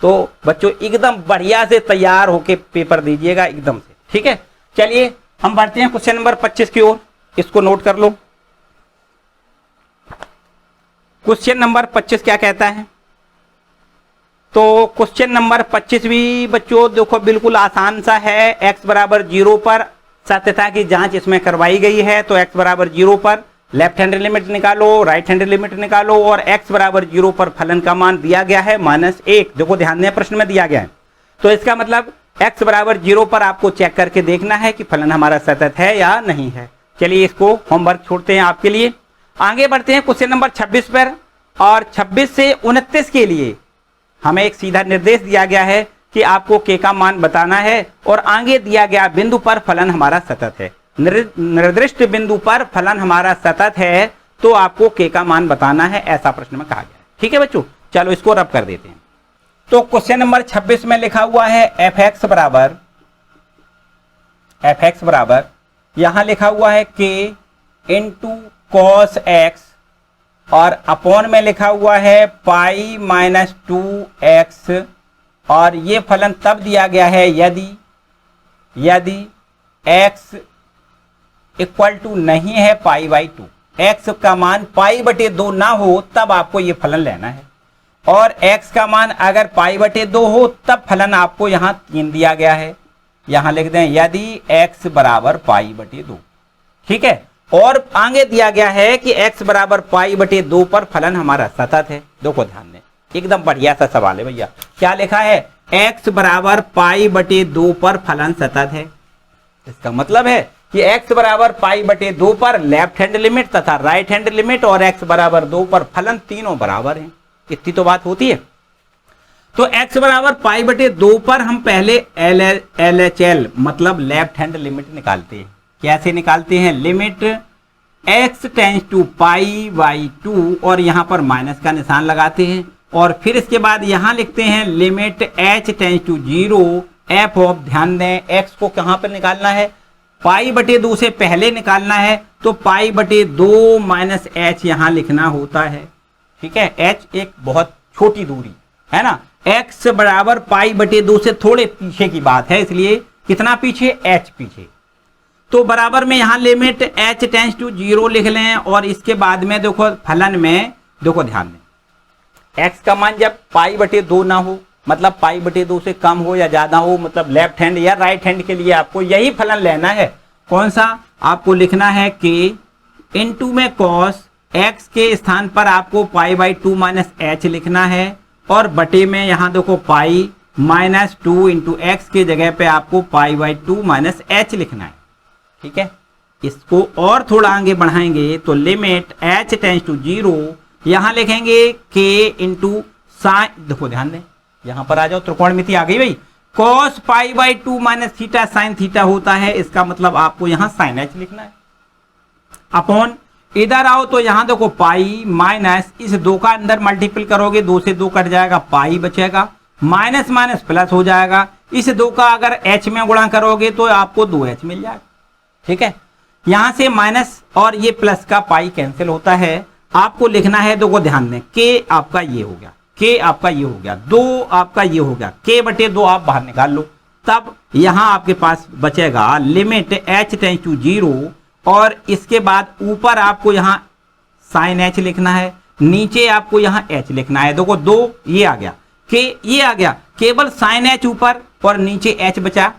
तो बच्चों एकदम बढ़िया से तैयार होके पेपर दीजिएगा एकदम से, ठीक है। चलिए हम बढ़ते हैं क्वेश्चन नंबर 25 की ओर, इसको नोट कर लो। क्वेश्चन नंबर 25 क्या कहता है, तो क्वेश्चन नंबर 25 भी बच्चों देखो बिल्कुल आसान सा है। x बराबर जीरो पर सत्यता की जांच इसमें करवाई गई है, तो x बराबर जीरो पर लेफ्ट हैंड लिमिट निकालो, राइट हैंड लिमिट निकालो, और x बराबर जीरो पर फलन का मान दिया गया है -1। देखो ध्यान दें प्रश्न में दिया गया है, तो इसका मतलब x बराबर जीरो पर आपको चेक करके देखना है कि फलन हमारा सतत है या नहीं है। चलिए इसको होमवर्क छोड़ते हैं आपके लिए, आगे बढ़ते हैं क्वेश्चन नंबर 26 पर। और 26 से 29 के लिए हमें एक सीधा निर्देश दिया गया है कि आपको k का मान बताना है और आगे दिया गया बिंदु पर फलन हमारा सतत है, निर्दिष्ट बिंदु पर फलन हमारा सतत है, तो आपको k का मान बताना है, ऐसा प्रश्न में कहा गया है। ठीक है बच्चों, चलो इसको रब कर देते हैं। तो क्वेश्चन नंबर 26 में लिखा हुआ है fx बराबर यहां लिखा हुआ है k इंटू कॉस x और अपॉन में लिखा हुआ है पाई माइनस 2x, और ये फलन तब दिया गया है यदि x इक्वल टू नहीं है पाई बाई 2, x का मान पाई बटे 2 ना हो तब आपको ये फलन लेना है, और x का मान अगर पाई बटे 2 हो तब फलन आपको यहां 3 दिया गया है, यहां लिख दें यदि x बराबर पाई बटे 2। ठीक है, और आगे दिया गया है कि x बराबर पाई बटे 2 पर फलन हमारा सतत है। देखो ध्यान दें, एकदम बढ़िया सा सवाल है भैया। क्या लिखा है? x बराबर पाई बटे 2 पर फलन सतत है। इसका मतलब है कि x बराबर पाई बटे 2 पर लेफ्ट हैंड लिमिट तथा राइट हैंड लिमिट और x बराबर 2 पर फलन तीनों बराबर हैं। इतनी तो बात होती है। तो x बराबर पाई बटे 2 पर हम पहले LHL मतलब लेफ्ट हैंड लिमिट निकालते हैं। कैसे निकालते हैं? Limit x tends to pi by 2 और यहां पर माइनस का निशान लगाते हैं, और फिर इसके बाद यहां लिखते हैं limit h tends to 0 f of, ध्यान दें x को कहां पर निकालना है? पाई बटे 2 से पहले निकालना है, तो पाई बटे 2 माइनस h यहां लिखना होता है। ठीक है, h एक बहुत छोटी दूरी है ना, x बराबर पाई बटे 2 से थोड़े पीछे की बात है, इसलिए कितना पीछे? h पीछे। तो बराबर में यहां लिमिट h टेंस टू 0 लिख लें, और इसके बाद में देखो फलन में देखो ध्यान दें, x का मान जब पाई बटे 2 ना हो, मतलब पाई बटे 2 से कम हो या ज्यादा हो, मतलब लेफ्ट हैंड या राइट हैंड के लिए आपको यही फलन लेना है। कौन सा? आपको लिखना है k इंटू में कॉस x के स्थान पर आपको पाई बाई 2 माइनस h लिखना है, और बटे में यहां देखो पाई माइनस 2 इंटू एक्स के जगह पे आपको पाई बाई 2 माइनस h लिखना है। ठीक है, इसको और थोड़ा आगे बढ़ाएंगे तो लिमिट h टेंस टू 0 यहां लिखेंगे k इंटू साइन, देखो ध्यान दें यहां पर आ जाओ, त्रिकोणमिति आ गई भाई, cos pi by 2 minus theta sine theta होता है, इसका मतलब आपको यहां साइन h लिखना है। अपॉन इधर आओ तो यहां देखो पाई माइनस इस 2 का अंदर मल्टीपल करोगे, 2 से 2 कट जाएगा, पाई बचेगा, माइनस माइनस प्लस हो जाएगा, इस 2 का अगर h में गुणा करोगे तो आपको 2h मिल जाएगा। ठीक है, यहां से माइनस और ये प्लस का पाई कैंसिल होता है। आपको लिखना है, देखो ध्यान दें, k आपका ये हो गया, k आपका ये हो गया, 2 आपका ये हो गया, k बटे 2 आप बाहर निकाल लो, तब यहां आपके पास बचेगा लिमिट h टेंस टू 0, और इसके बाद ऊपर आपको यहां साइन h लिखना है, नीचे आपको यहां h लिखना है। देखो 2 ये आ गया, k ये आ गया, केवल साइन h ऊपर और नीचे h बचा।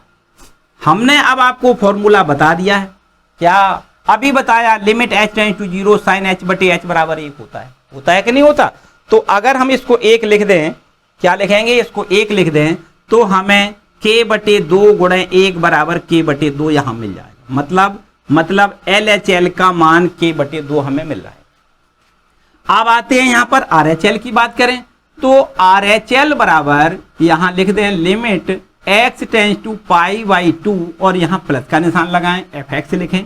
हमने अब आपको फॉर्मूला बता दिया है, क्या अभी बताया, limit h tends to 0 sine h बटे h बराबर 1 होता है कि नहीं होता? तो अगर हम इसको 1 लिख दें, क्या लिखेंगे? इसको 1 लिख दें तो हमें k बटे 2 गुणे 1 बराबर k बटे 2 यहां मिल जाएगा। मतलब LHL का मान k बटे 2 हमें मिल रहा है। अब आते हैं यहां पर RHL की बात करें, तो RHL बराबर यहां लिख दें limit x tends to pi by 2 और यहां प्लस का निशान लगाएं, fx लिखें।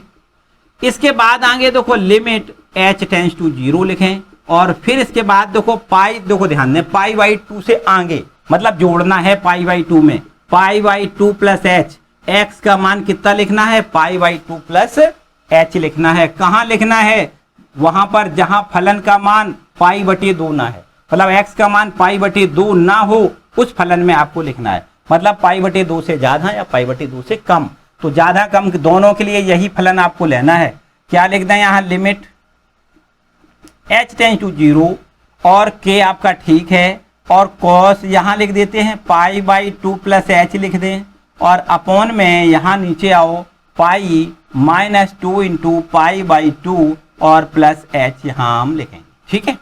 इसके बाद आगे देखो लिमिट h टेंस टू 0 लिखें, और फिर इसके बाद देखो पाई, देखो ध्यान दें पाई बाई 2 से आगे मतलब जोड़ना है पाई बाई 2 में, पाई बाई 2 प्लस h, x का मान कितना लिखना है? पाई बाई 2 प्लस h लिखना है। कहां लिखना है? वहां पर जहां फलन का मान पाई बटे 2 ना है, मतलब x का मान पाई बटे 2 ना हो, उस फलन में आपको लिखना है, मतलब पाई बटे 2 से ज्यादा या पाई बटे 2 से कम। तो ज्यादा कम दोनों के लिए यही फलन आपको लेना है। क्या लिख दें यहां? लिमिट h टेंस टू 0 और k आपका ठीक है, और कॉस यहां लिख देते हैं पाई बाई 2 प्लस h लिख दें, और अपॉन में यहां नीचे आओ pi minus 2 into pi by 2 और प्लस h यहां हम लिखेंगे। ठीक है,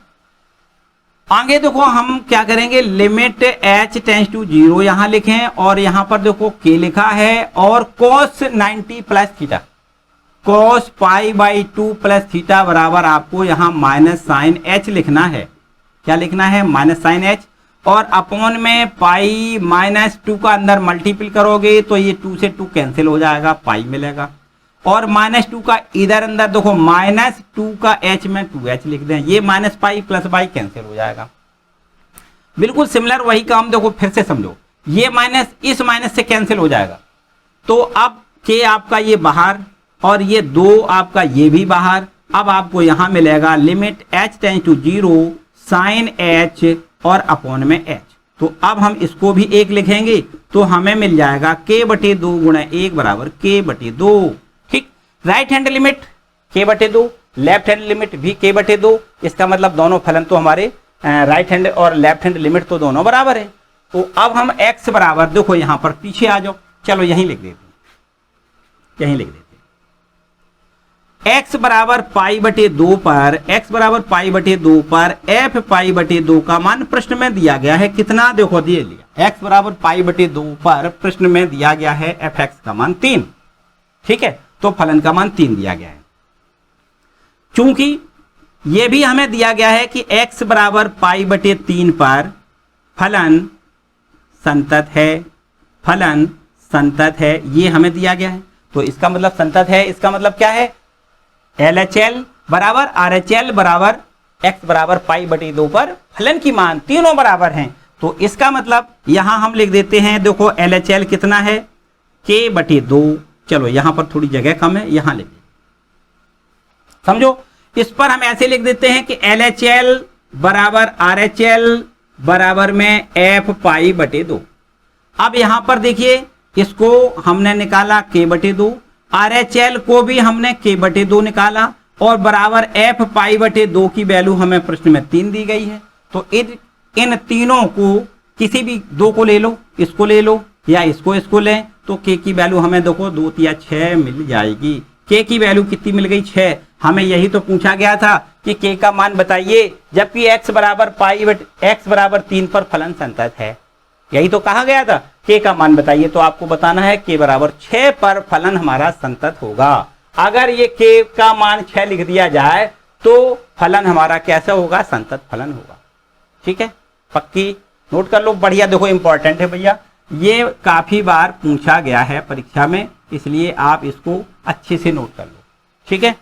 आगे देखो हम क्या करेंगे, लिमिट h टेंस टू 0 यहां लिखें, और यहां पर देखो k लिखा है, और cos 90 plus theta, cos pi by 2 plus theta बराबर आपको यहां माइनस साइन h लिखना है। क्या लिखना है? Minus sine h। और अपॉन में पाई माइनस 2 का अंदर मल्टीपल करोगे तो ये 2 से 2 कैंसिल हो जाएगा, पाई मिलेगा। और -2 का इधर अंदर देखो -2 का h में 2h लिख दें, ये minus pi plus pi cancel हो जाएगा। बिल्कुल सिमिलर वही काम देखो फिर से समझो, ये माइनस इस माइनस से कैंसिल हो जाएगा। तो अब के आपका ये बाहर और ये 2 आपका ये भी बाहर। अब आपको यहां मिलेगा limit h tends to 0 sine h और अपॉन में h। तो अब हम इसको भी 1 लिखेंगे तो हमें मिल जाएगा k/2 गुणा 1 बराबर k/2। ठीक, right hand limit k/2, left hand limit भी k/2। इसका मतलब दोनों फलन तो हमारे राइट हैंड और लेफ्ट हैंड लिमिट तो दोनों बराबर है। तो अब हम x बराबर देखो यहां पर पीछे आ जाओ, चलो यहीं लिख देते हैं, यहीं लिख देते हैं। x बराबर π/2 पर x बराबर π/2 पर f π/2 का मान प्रश्न में दिया गया है कितना, देखो दिए लिया x बराबर π/2 पर प्रश्न में दिया गया है fx का मान 3। ठीक है, तो फलन का मान 3 दिया गया है। चूंकि यह भी हमें दिया गया है कि x बराबर π/3 पर फलन संतत है, फलन संतत है, ये हमें दिया गया है। तो इसका मतलब संतत है, इसका मतलब क्या है, LHL बराबर RHL बराबर x बराबर π/2 पर फलन की मान तीनों बराबर हैं। तो इसका मतलब यहां हम लिख देते हैं, देखो LHL कितना है k/2। चलो यहां पर थोड़ी जगह कम है, यहां लिख समझो, इस पर हम ऐसे लिख देते हैं कि LHL बराबर RHL बराबर में f π/2। अब यहां पर देखिए इसको हमने निकाला k/2, RHL को भी हमने k/2 निकाला और बराबर f π/2 की वैल्यू हमें प्रश्न में 3 दी गई है। तो इन तीनों को किसी भी 2 को ले लो, इसको ले लो या इसको लें, तो k की वैल्यू हमें देखो 2 या 6 मिल जाएगी। k की वैल्यू कितनी मिल गई, 6। हमें यही तो पूछा गया था कि k का मान बताइए, जबकि x बराबर 3 पर फलन संतत है। यही तो कहा गया था, k का मान बताइए, तो आपको बताना है k बराबर 6 पर फलन हमारा संतत होगा। अगर ये k का मान 6 लिख दिया जाए तो फलन हमारा कैसा होगा, संतत फलन होगा। ठीक है, पक्की नोट कर लो, बढ़िया। देखो इंपॉर्टेंट है भैया, ये काफी बार पूछा गया है परीक्षा में, इसलिए आप इसको अच्छे से नोट कर लो। ठीक है,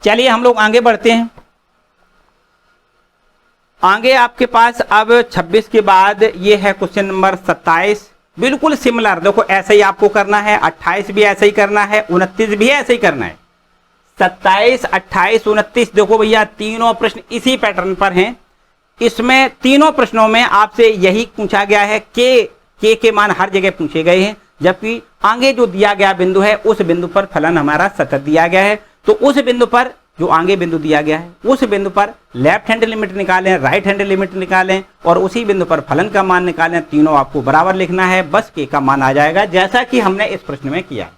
चलिए हम लोग आगे बढ़ते हैं। आगे आपके पास अब 26 के बाद ये है क्वेश्चन नंबर 27। बिल्कुल सिमिलर, देखो ऐसे ही आपको करना है, 28 भी ऐसे ही करना है, 29 भी ऐसे ही करना है। 27, 28, 29 देखो भैया तीनों प्रश्न इसी पैटर्न पर हैं। इसमें तीनों प्रश्नों में आपसे यही पूछा गया है, के मान हर जगह पूछे गए हैं, जबकि आगे जो दिया गया बिंदु है उस बिंदु पर फलन हमारा सतत दिया गया है। तो उस बिंदु पर जो आगे बिंदु दिया गया है उस बिंदु पर लेफ्ट हैंड लिमिट निकालें, राइट हैंड लिमिट निकालें और उसी बिंदु पर फलन का मान निकालें। तीनों आपको बराबर लिखना है, बस के का मान आ जाएगा, जैसा कि हमने इस प्रश्न में किया है।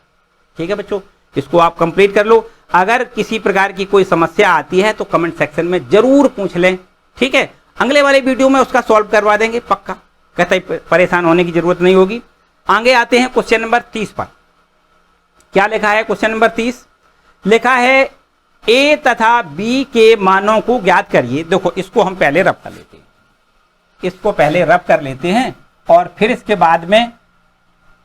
ठीक है बच्चों, इसको आप कंप्लीट कर लो। अगर किसी प्रकार की कोई समस्या आती है तो कमेंट सेक्शन में जरूर पूछ लें। ठीक है, अगले वाले वीडियो में उसका सॉल्व करवा देंगे पक्का, कहते परेशान होने की जरूरत नहीं होगी। आगे आते हैं क्वेश्चन नंबर 30 पर। क्या लिखा है क्वेश्चन नंबर 30? लिखा है a तथा b के मानों को ज्ञात करिए। देखो इसको हम पहले रब कर लेते हैं, इसको पहले रब कर लेते हैं और फिर इसके बाद में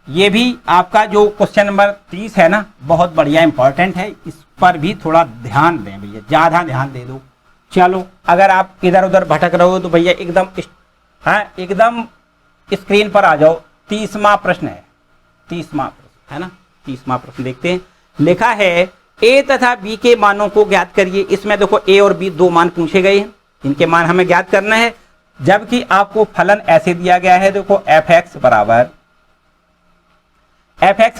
ये भी आपका जो क्वेश्चन नंबर 30 है ना, बहुत बढ़िया इंपॉर्टेंट है, इस पर भी थोड़ा ध्यान दें भैया, ज्यादा ध्यान दे दो। चलो अगर आप इधर उधर भटक रहे हो तो भैया एकदम स्क्रीन पर आ जाओ। 30वां प्रश्न है, 30वां प्रश्न है ना, 30वां प्रश्न देखते हैं। लिखा है a तथा b के मानों को ज्ञात करिए। इसमें देखो a और b 2 मान पूछे गए हैं, इनके मान हमें ज्ञात करना है, जबकि आपको फलन ऐसे दिया गया है। देखो fx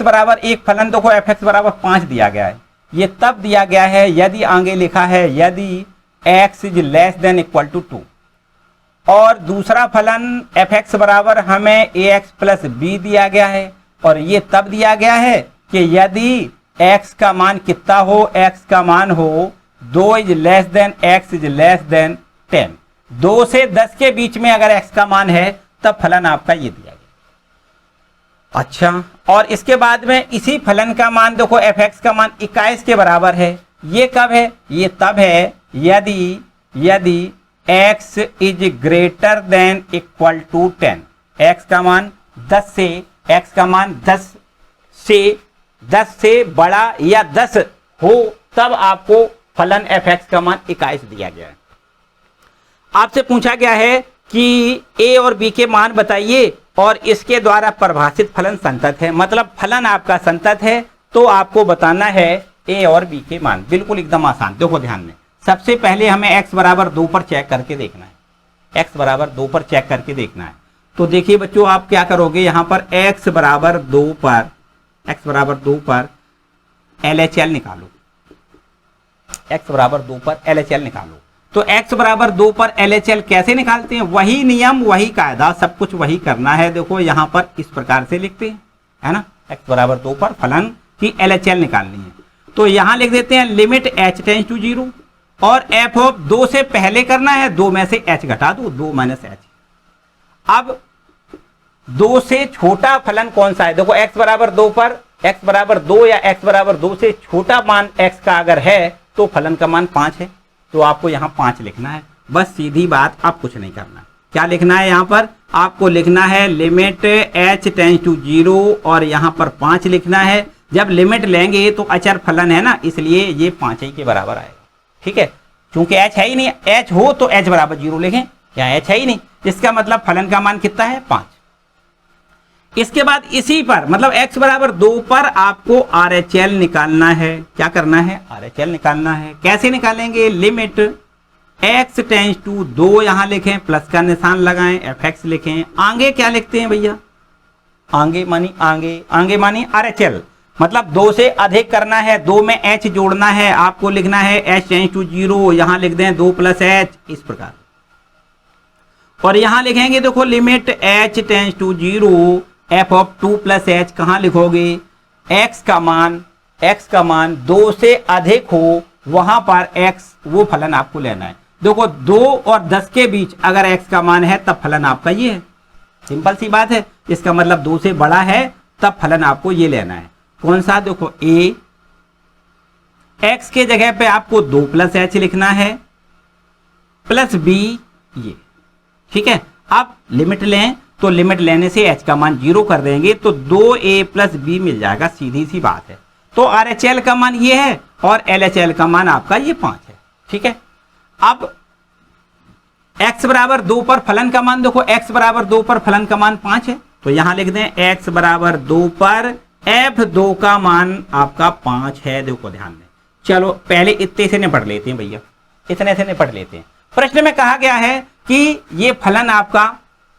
बराबर एक फलन, देखो fx बराबर 5 दिया गया है। ये तब दिया गया है यदि आगे लिखा है यदि x is less than equal to 2, और दूसरा फलन fx बराबर हमें ax प्लस b दिया गया है, और ये तब दिया गया है कि यदि x का मान कितना हो, x का मान हो 2 is less than x is less then 10। 2 से 10 के बीच में अगर x का मान है तब फलन आपका ये दिया गया। अच्छा, और इसके बाद में इसी फलन का मान देखो fx का मान 21 के बराबर है। ये कब है? ये तब है यदि x is greater than equal to 10, x का मान 10 से, x का मान 10 से बड़ा या 10 हो तब आपको फलन f(x) का मान 21 दिया गया है। आपसे पूछा गया है कि a और b के मान बताइए और इसके द्वारा परिभाषित फलन संतत है, मतलब फलन आपका संतत है तो आपको बताना है a और b के मान। बिल्कुल एकदम आसान। देखो ध्यान में, सबसे पहले हमें x बराबर 2 पर चेक करके देखना है, x बराबर 2 पर चेक करके देखना है। तो देखिए बच्चों, आप क्या करोगे, यहां पर x बराबर 2 पर LHL निकालो, x बराबर 2 पर LHL निकालो। तो x बराबर 2 पर LHL कैसे निकालते हैं, वही नियम वही कायदा, सब कुछ वही करना है। देखो यहां पर इस प्रकार से लिखते हैं, है ना, x बराबर 2 पर फलन की LHL निकालनी है। तो यहां लिख देते हैं लिमिट h टेंड्स टू 0 और f ऑफ 2 से पहले करना है, 2 में से h घटा दो, 2 माइनस h। अब 2 से छोटा फलन कौन सा है, देखो x बराबर 2 पर x बराबर 2 या x बराबर 2 से छोटा मान x का अगर है तो फलन का मान 5 है, तो आपको यहां 5 लिखना है। बस सीधी बात, आप कुछ नहीं करना। क्या लिखना है यहां पर, आपको लिखना है लिमिट h टेंड्स टू 0 और यहां पर 5 लिखना है। जब लिमिट लेंगे तो अचर फलन है ना, इसलिए ये 5 ही के बराबर आएगा। ठीक है, क्योंकि h है ही नहीं, h हो तो h बराबर 0 लिखें, यहाँ h है ही नहीं, इसका मतलब फलन का मान कितना है, 5। इसके बाद इसी पर मतलब x बराबर 2 पर आपको RHL निकालना है। क्या करना है, RHL निकालना है। कैसे निकालेंगे, लिमिट x टेंड्स टू 2 यहां लिखें, प्लस का निशान लगाएं, fx लिखें। आगे क्या लिखते हैं भैया, आगे मानी RHL, मतलब 2 से अधिक करना है, 2 में h जोड़ना है, आपको लिखना है h टेंड्स टू 0, यहां लिख दें 2 प्लस h, इस प्रकार। और यहां लिखेंगे देखो limit h tends to 0 f of 2 plus h, कहां लिखोगे, x का मान 2 से अधिक हो वहां पर x वो फलन आपको लेना है। देखो 2 और 10 के बीच अगर x का मान है तब फलन आपका ये है, सिंपल सी बात है। इसका मतलब 2 से बड़ा है तब फलन आपको ये लेना है। कौन सा, देखो a, x के जगह पे आपको 2 प्लस h लिखना है, प्लस b ये। ठीक है, अब लिमिट लें तो लिमिट लेने से h का मान 0 कर देंगे तो 2a प्लस b मिल जाएगा, सीधी सी बात है। तो RHL का मान ये है और LHL का मान आपका ये 5 है। ठीक है, अब x बराबर 2 पर फलन का मान, देखो x बराबर 2 पर फलन का मान 5 है, तो यहां लिख दें x बराबर 2 पर f2 का मान आपका 5 है। देखो ध्यान में, चलो पहले इतने से निपट लेते हैं भैया, इतने से निपट लेते हैं। प्रश्न में कहा गया है कि ये फलन आपका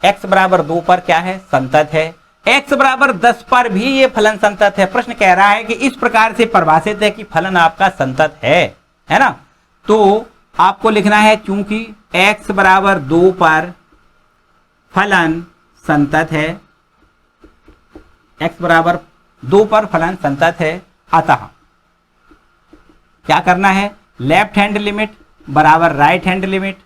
x बराबर 2 पर क्या है, संतत है। x बराबर 10 पर भी ये फलन संतत है। प्रश्न कह रहा है कि इस प्रकार से परिभाषित है कि फलन आपका संतत है ना। तो आपको लिखना है चूंकि x बराबर 2 पर फलन संतत है, x बराबर 2 पर फलन संतत है, अतः क्या करना है, लेफ्ट हैंड लिमिट बराबर राइट हैंड लिमिट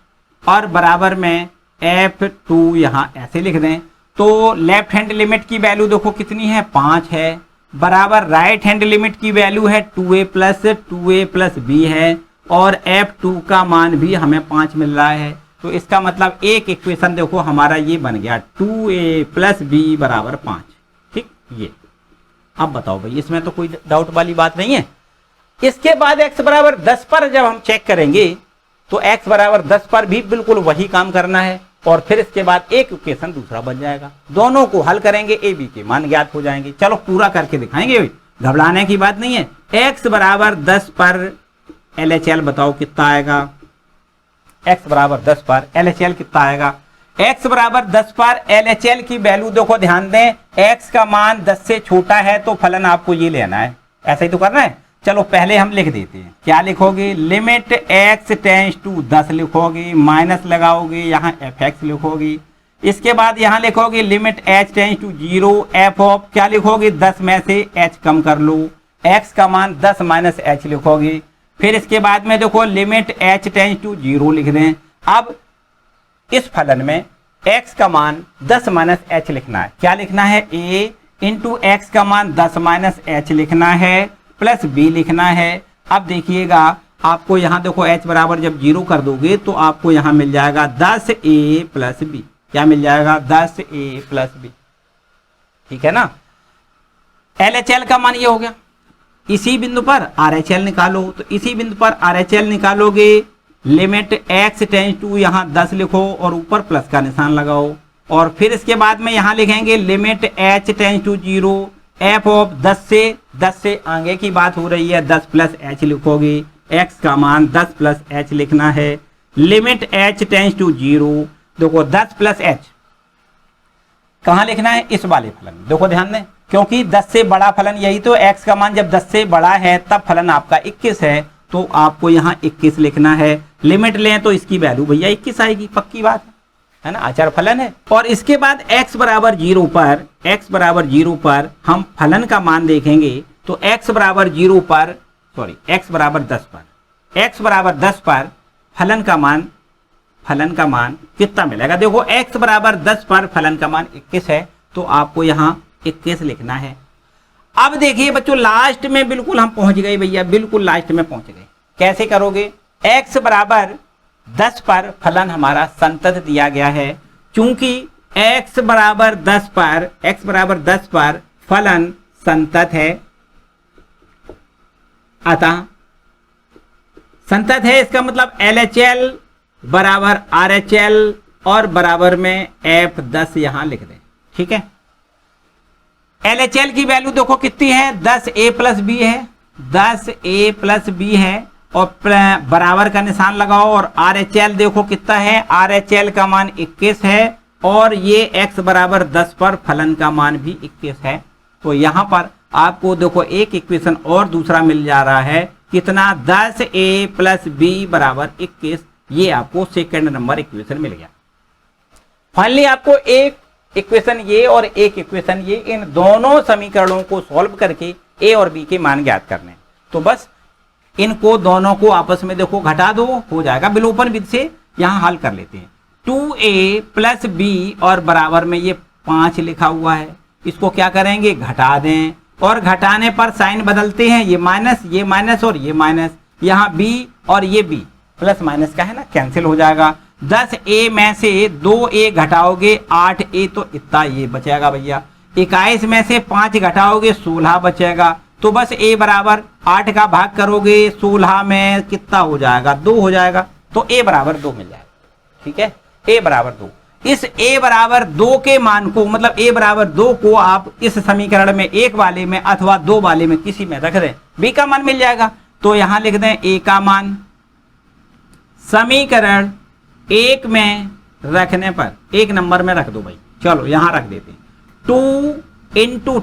और बराबर में f2 यहां ऐसे लिख दें। तो लेफ्ट हैंड लिमिट की वैल्यू देखो कितनी है, 5 है, बराबर राइट हैंड लिमिट की वैल्यू है 2a प्लस b है और f2 का मान भी हमें 5 मिल रहा है। तो इसका मतलब एक इक्वेशन देखो हमारा ये बन गया 2a प्लस b बराबर 5। ठीक, ये अब बताओ भाई, इसमें तो कोई डाउट वाली बात नहीं है। इसके बाद x बराबर 10 पर जब हम चेक करेंगे तो x बराबर 10 पर भी बिल्कुल वही काम करना है और फिर इसके बाद एक इक्वेशन दूसरा बन जाएगा। दोनों को हल करेंगे, a b के मान ज्ञात हो जाएंगे। चलो पूरा करके दिखाएंगे, घबराने की बात नहीं है। x बराबर 10 पर LHL बताओ कितना आएगा, x बराबर 10 पर LHL कितना आएगा। x बराबर 10 पर LHL की वैल्यू देखो ध्यान दें, x का मान 10 से छोटा है तो फलन आपको ये लेना है, ऐसा ही तो करना है। चलो पहले हम लिख देते हैं, क्या लिखोगे, लिमिट x टेंड्स टू 10 लिखोगे, माइनस लगाओगे, यहाँ fx लिखोगे। इसके बाद यहाँ लिखोगे limit h tends to 0 f of, क्या लिखोगे, 10 में से h कम कर लो, x का मान 10 माइनस h लिखोगे। फिर इसके बाद में देखो लिमिट h टेंड्स टू 0 लिख दें। अब इस फलन में x का मान 10 माइनस h लिखना है। क्या लिखना है, a इंटू x का मान 10 माइनस h लिखना है प्लस b लिखना है। अब देखिएगा आपको यहाँ देखो h बराबर जब 0 कर दोगे तो आपको यहाँ मिल जाएगा 10a प्लस बी। क्या मिल जाएगा? 10a plus B. ठीक है ना। LHL का मान ये हो गया। इसी बिंदु पर RHL निकालो, तो इसी बिंदु पर RHL निकालोगे, लिमिट x टेंस टू यहाँ 10 लिखो और ऊपर प्लस का निशान लगाओ, और फिर इसके बाद में यहाँ लिखेंगे limit h tends to 0 f of 10 से आगे की बात हो रही है, 10 प्लस h लिखोगे, x का मान 10 प्लस h लिखना है। लिमिट h टेंस टू 0, देखो 10 प्लस h कहाँ लिखना है? इस वाले फलन। देखो ध्यान दें, क्योंकि 10 से बड़ा फलन यही तो, x का मान जब 10 से बड़ा है तब फलन आपका 21 है, तो आपको यहाँ 21 लिखना है। लिमिट लें तो इसकी वैल्यू भैया 21 आएगी, पक्की बात है ना, अचर फलन है। और इसके बाद x बराबर 0 पर हम फलन का मान देखेंगे, तो x बराबर 0 पर, सॉरी x बराबर 10 पर फलन का मान कितना मिलेगा? देखो x बराबर 10 पर फलन का मान 21 है, तो आपको यहाँ 21 लिखना है। अब देखिए बच्चों, लास्ट में बिल्कुल हम पहुंच गए भैया, बिल्कुल लास्ट में पहुंच गए। कैसे करोगे? x बराबर 10 पर फलन हमारा संतत दिया गया है। चूंकि x बराबर 10 पर फलन संतत है, अतः संतत है, इसका मतलब LHL बराबर RHL और बराबर में F10 यहां लिख दें। ठीक है। LHL की वैल्यू देखो कितनी है? 10a प्लस बी है, 10a प्लस बी है, और बराबर का निशान लगाओ। और RHL देखो कितना है? RHL का मान 21 है, और ये x बराबर 10 पर फलन का मान भी 21 है। तो यहां पर आपको देखो एक इक्वेशन और दूसरा मिल जा रहा है, कितना? 10a प्लस बी बराबर 21। ये आपको सेकंड नंबर इक्वेशन मिल गया। फाइनली आपको एक इक्वेशन ये और एक इक्वेशन ये, इन दोनों समीकरणों को सॉल्व करके a और b के मान ज्ञात करने। तो बस इनको दोनों को आपस में देखो घटा दो, हो जाएगा। विलोपन विधि से यहां हल कर लेते हैं। 2a प्लस बी और बराबर में ये 5 लिखा हुआ है, इसको क्या करेंगे? घटा दें, और घटाने पर साइन बदलते हैं, ये माइनस और ये माइनस, यहाँ b और ये b प्लस माइनस का है ना, कैंसिल हो जाएगा। 10a में से 2a घटाओगे 8a, तो इतना ये बचेगा भैया। 21 में से 5 घटाओगे 16 बचेगा। तो बस a बराबर 8 का भाग करोगे 16 में, कितना हो जाएगा? 2 हो जाएगा। तो a बराबर 2 मिल जाएगा। ठीक है, a बराबर 2। इस a बराबर 2 के मान को, मतलब a बराबर 2 को आप इस समीकरण में, एक वाले में अथवा 2 वाले में किसी में रख दें, b का मान मिल जाएगा। तो यहां लिख दें a का मान समीकरण 1 में रखने पर, 1 नंबर में रख दो भाई। चलो यहां रख देते हैं, 2 इंटू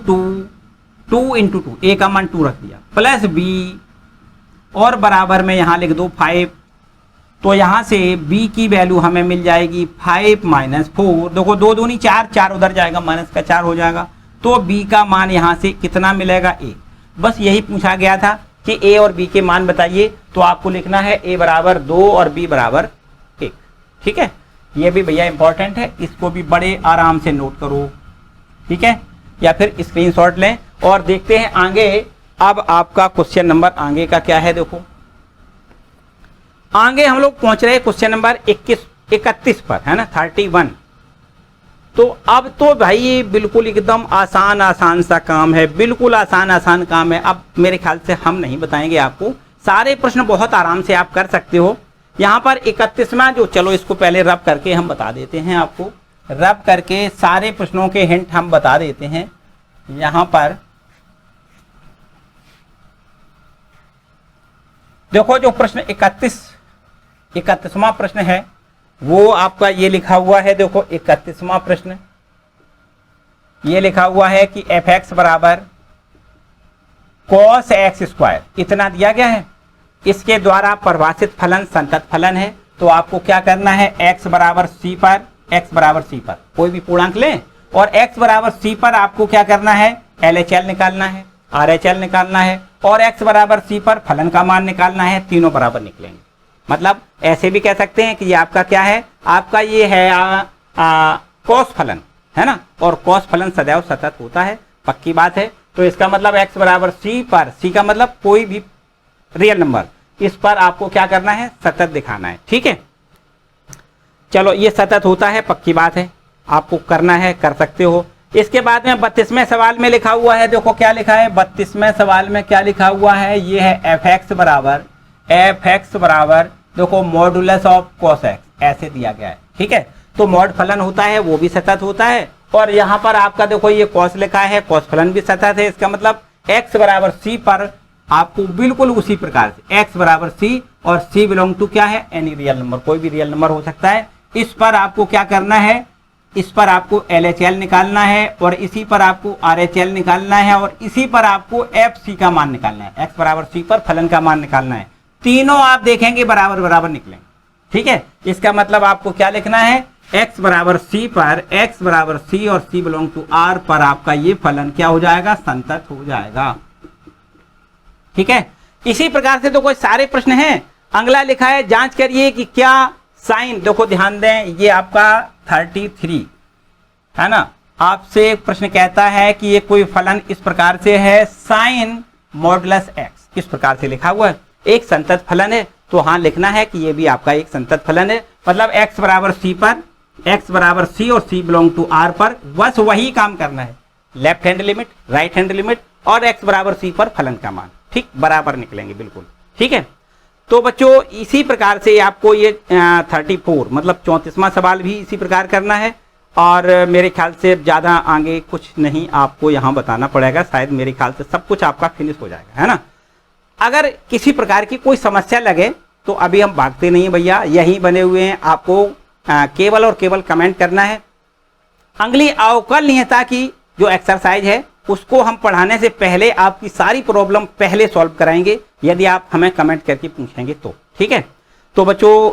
2, a का मान 2 रख दिया, प्लस b, और बराबर में यहां लिख दो 5। तो यहां से b की वैल्यू हमें मिल जाएगी 5 माइनस 4। देखो 2 दूनी 4, 4 उधर जाएगा, माइनस का 4 हो जाएगा। तो b का मान यहां से कितना मिलेगा? 1। बस यही पूछा गया था कि a और b के मान बताइए, तो आपको लिखना है a बराबर 2 और b बराबर 1। ठीक है, ये भी भैया इंपॉर्टेंट है, इसको भी बड़े आराम से नोट करो। ठीक है, या फिर स्क्रीनशॉट लें और देखते हैं आगे। अब आपका क्वेश्चन नंबर आगे का क्या है? देखो आगे हम लोग पहुंच रहे हैं क्वेश्चन नंबर 31 पर, है ना, 31। तो अब तो भाई ये बिल्कुल एकदम आसान सा काम है, बिल्कुल आसान काम है। अब मेरे ख्याल से हम नहीं बताएंगे आपको, सारे प्रश्न बहुत आराम से आप कर सकते हो। यहाँ पर 31वां जो, चलो इसको पहले रब करके हम बता देते हैं आपको, रब करके सारे प्रश्नों के हिंट हम बता देते हैं। यहाँ पर देखो जो प्रश्न 31वां प्रश्न है वो आपका ये लिखा हुआ है। देखो 31वां प्रश्न ये लिखा हुआ है कि f(x) बराबर cos x स्क्वायर, इतना दिया गया है। इसके द्वारा परिभाषित फलन संतत फलन है। तो आपको क्या करना है? x बराबर c पर कोई भी पूर्णांक लें, और x बराबर c पर आपको क्या करना है? LHL निकालना है, RHL निकालना है, और x बराबर c पर फलन का मान निकालना है। तीनों बराबर निकलेंगे। मतलब ऐसे भी कह सकते हैं कि ये आपका क्या है? आपका ये है cos फलन, है ना, और cos फलन सदैव सतत होता है, पक्की बात है। तो इसका मतलब x बराबर c पर, c का मतलब कोई भी रियल नंबर, इस पर आपको क्या करना है, सतत दिखाना है। ठीक है, चलो ये सतत होता है, पक्की बात है, आपको करना है, कर सकते हो। इसके बाद में 32वें सवाल में लिखा हुआ है, देखो क्या लिखा है 32वें सवाल में, क्या लिखा हुआ है, ये है एफ एक्स बराबर देखो मॉडुलस ऑफ कॉस एक्स, ऐसे दिया गया है। ठीक है, तो मॉड फलन होता है वो भी सतत होता है, और यहाँ पर आपका देखो ये कॉस लिखा है, कॉस फलन भी सतत है। इसका मतलब एक्स बराबर सी पर आपको बिल्कुल उसी प्रकार से एक्स बराबर सी, और सी बिलोंग टू क्या है, एनी रियल नंबर, कोई भी रियल नंबर हो सकता है। इस पर आपको क्या करना है, इस पर आपको LHL निकालना है, और इसी पर आपको RHL निकालना है, और इसी पर आपको FC का मान निकालना है, एक्स बराबर सी पर फलन का मान निकालना है। तीनों आप देखेंगे बराबर बराबर निकलेंगे। ठीक है, इसका मतलब आपको क्या लिखना है, एक्स बराबर सी पर एक्स बराबर सी और सी बिलोंग टू आर पर आपका ये फलन क्या हो जाएगा, संतत हो जाएगा। ठीक है, इसी प्रकार से तो कोई सारे प्रश्न हैं। अगला लिखा है, जांच करिए कि क्या साइन, देखो ध्यान दें, ये आपका 33 है ना, आपसे एक प्रश्न कहता है कि ये कोई फलन इस प्रकार से है, साइन मॉडुलस एक्स, इस प्रकार से लिखा हुआ है, एक संतत फलन है। तो हाँ लिखना है कि ये भी आपका एक संतत फलन है, मतलब एक्स बराबर सी पर एक्स बराबर सी और सी बिलोंग टू आर पर बस वही काम करना है, left hand limit, right hand limit, और एक्स बराबर सी पर फलन का मान, ठीक बराबर निकलेंगे बिल्कुल। ठीक है, तो बच्चों इसी प्रकार से आपको ये 34 मतलब 34वां सवाल भी इसी प्रकार करना है, और मेरे ख्याल से ज़्यादा आगे कुछ नहीं आपको यहाँ बताना पड़ेगा, शायद मेरे ख्याल से सब कुछ आपका फिनिश हो जाएगा, है ना। अगर किसी प्रकार की कोई समस्या लगे तो अभी हम भागते नहीं भैया, यहीं बने हुए हैं, आपको केवल और केवल कमेंट करना है। अगली अवकल नियता की जो एक्सरसाइज है उसको हम पढ़ाने से पहले आपकी सारी प्रॉब्लम पहले सॉल्व कराएंगे, यदि आप हमें कमेंट करके पूछेंगे तो। ठीक है, तो बच्चों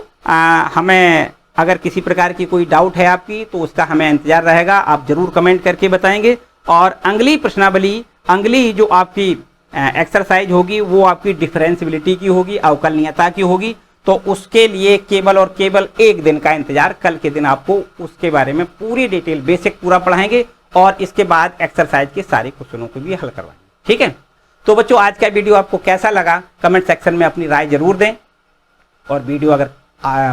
हमें अगर किसी प्रकार की कोई डाउट है आपकी तो उसका हमें इंतजार रहेगा, आप जरूर कमेंट करके बताएंगे। और अगली प्रश्नावली, अगली जो आपकी एक्सरसाइज होगी वो आपकी डिफरेंशियबिलिटी की होगी, अवकल नियता की होगी, तो उसके लिए केवल और केवल एक दिन का इंतजार, कल के दिन आपको उसके बारे में पूरी डिटेल बेसिक पूरा पढ़ाएंगे, और इसके बाद एक्सरसाइज के सारे क्वेश्चनों को भी हल करवाएंगे। ठीक है, तो बच्चों आज का वीडियो आपको कैसा लगा कमेंट सेक्शन में अपनी राय जरूर दें, और वीडियो अगर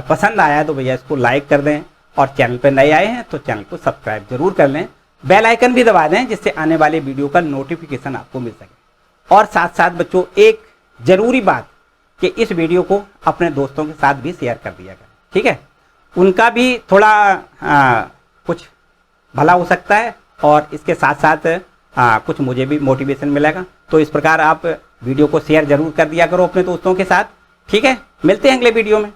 पसंद आया तो भैया इसको लाइक कर दें, और चैनल पर नए आए हैं तो चैनल को सब्सक्राइब जरूर कर लें, बेल आइकन भी दबा दें जिससे आने वाले वीडियो का नोटिफिकेशन आपको मिल सके। और साथ साथ बच्चों एक जरूरी बात कि इस वीडियो को अपने दोस्तों के साथ भी शेयर कर दिया करें। ठीक है, उनका भी थोड़ा कुछ भला हो सकता है, और इसके साथ साथ कुछ मुझे भी मोटिवेशन मिलेगा। तो इस प्रकार आप वीडियो को शेयर जरूर कर दिया करो अपने दोस्तों के साथ। ठीक है, मिलते हैं अगले वीडियो में।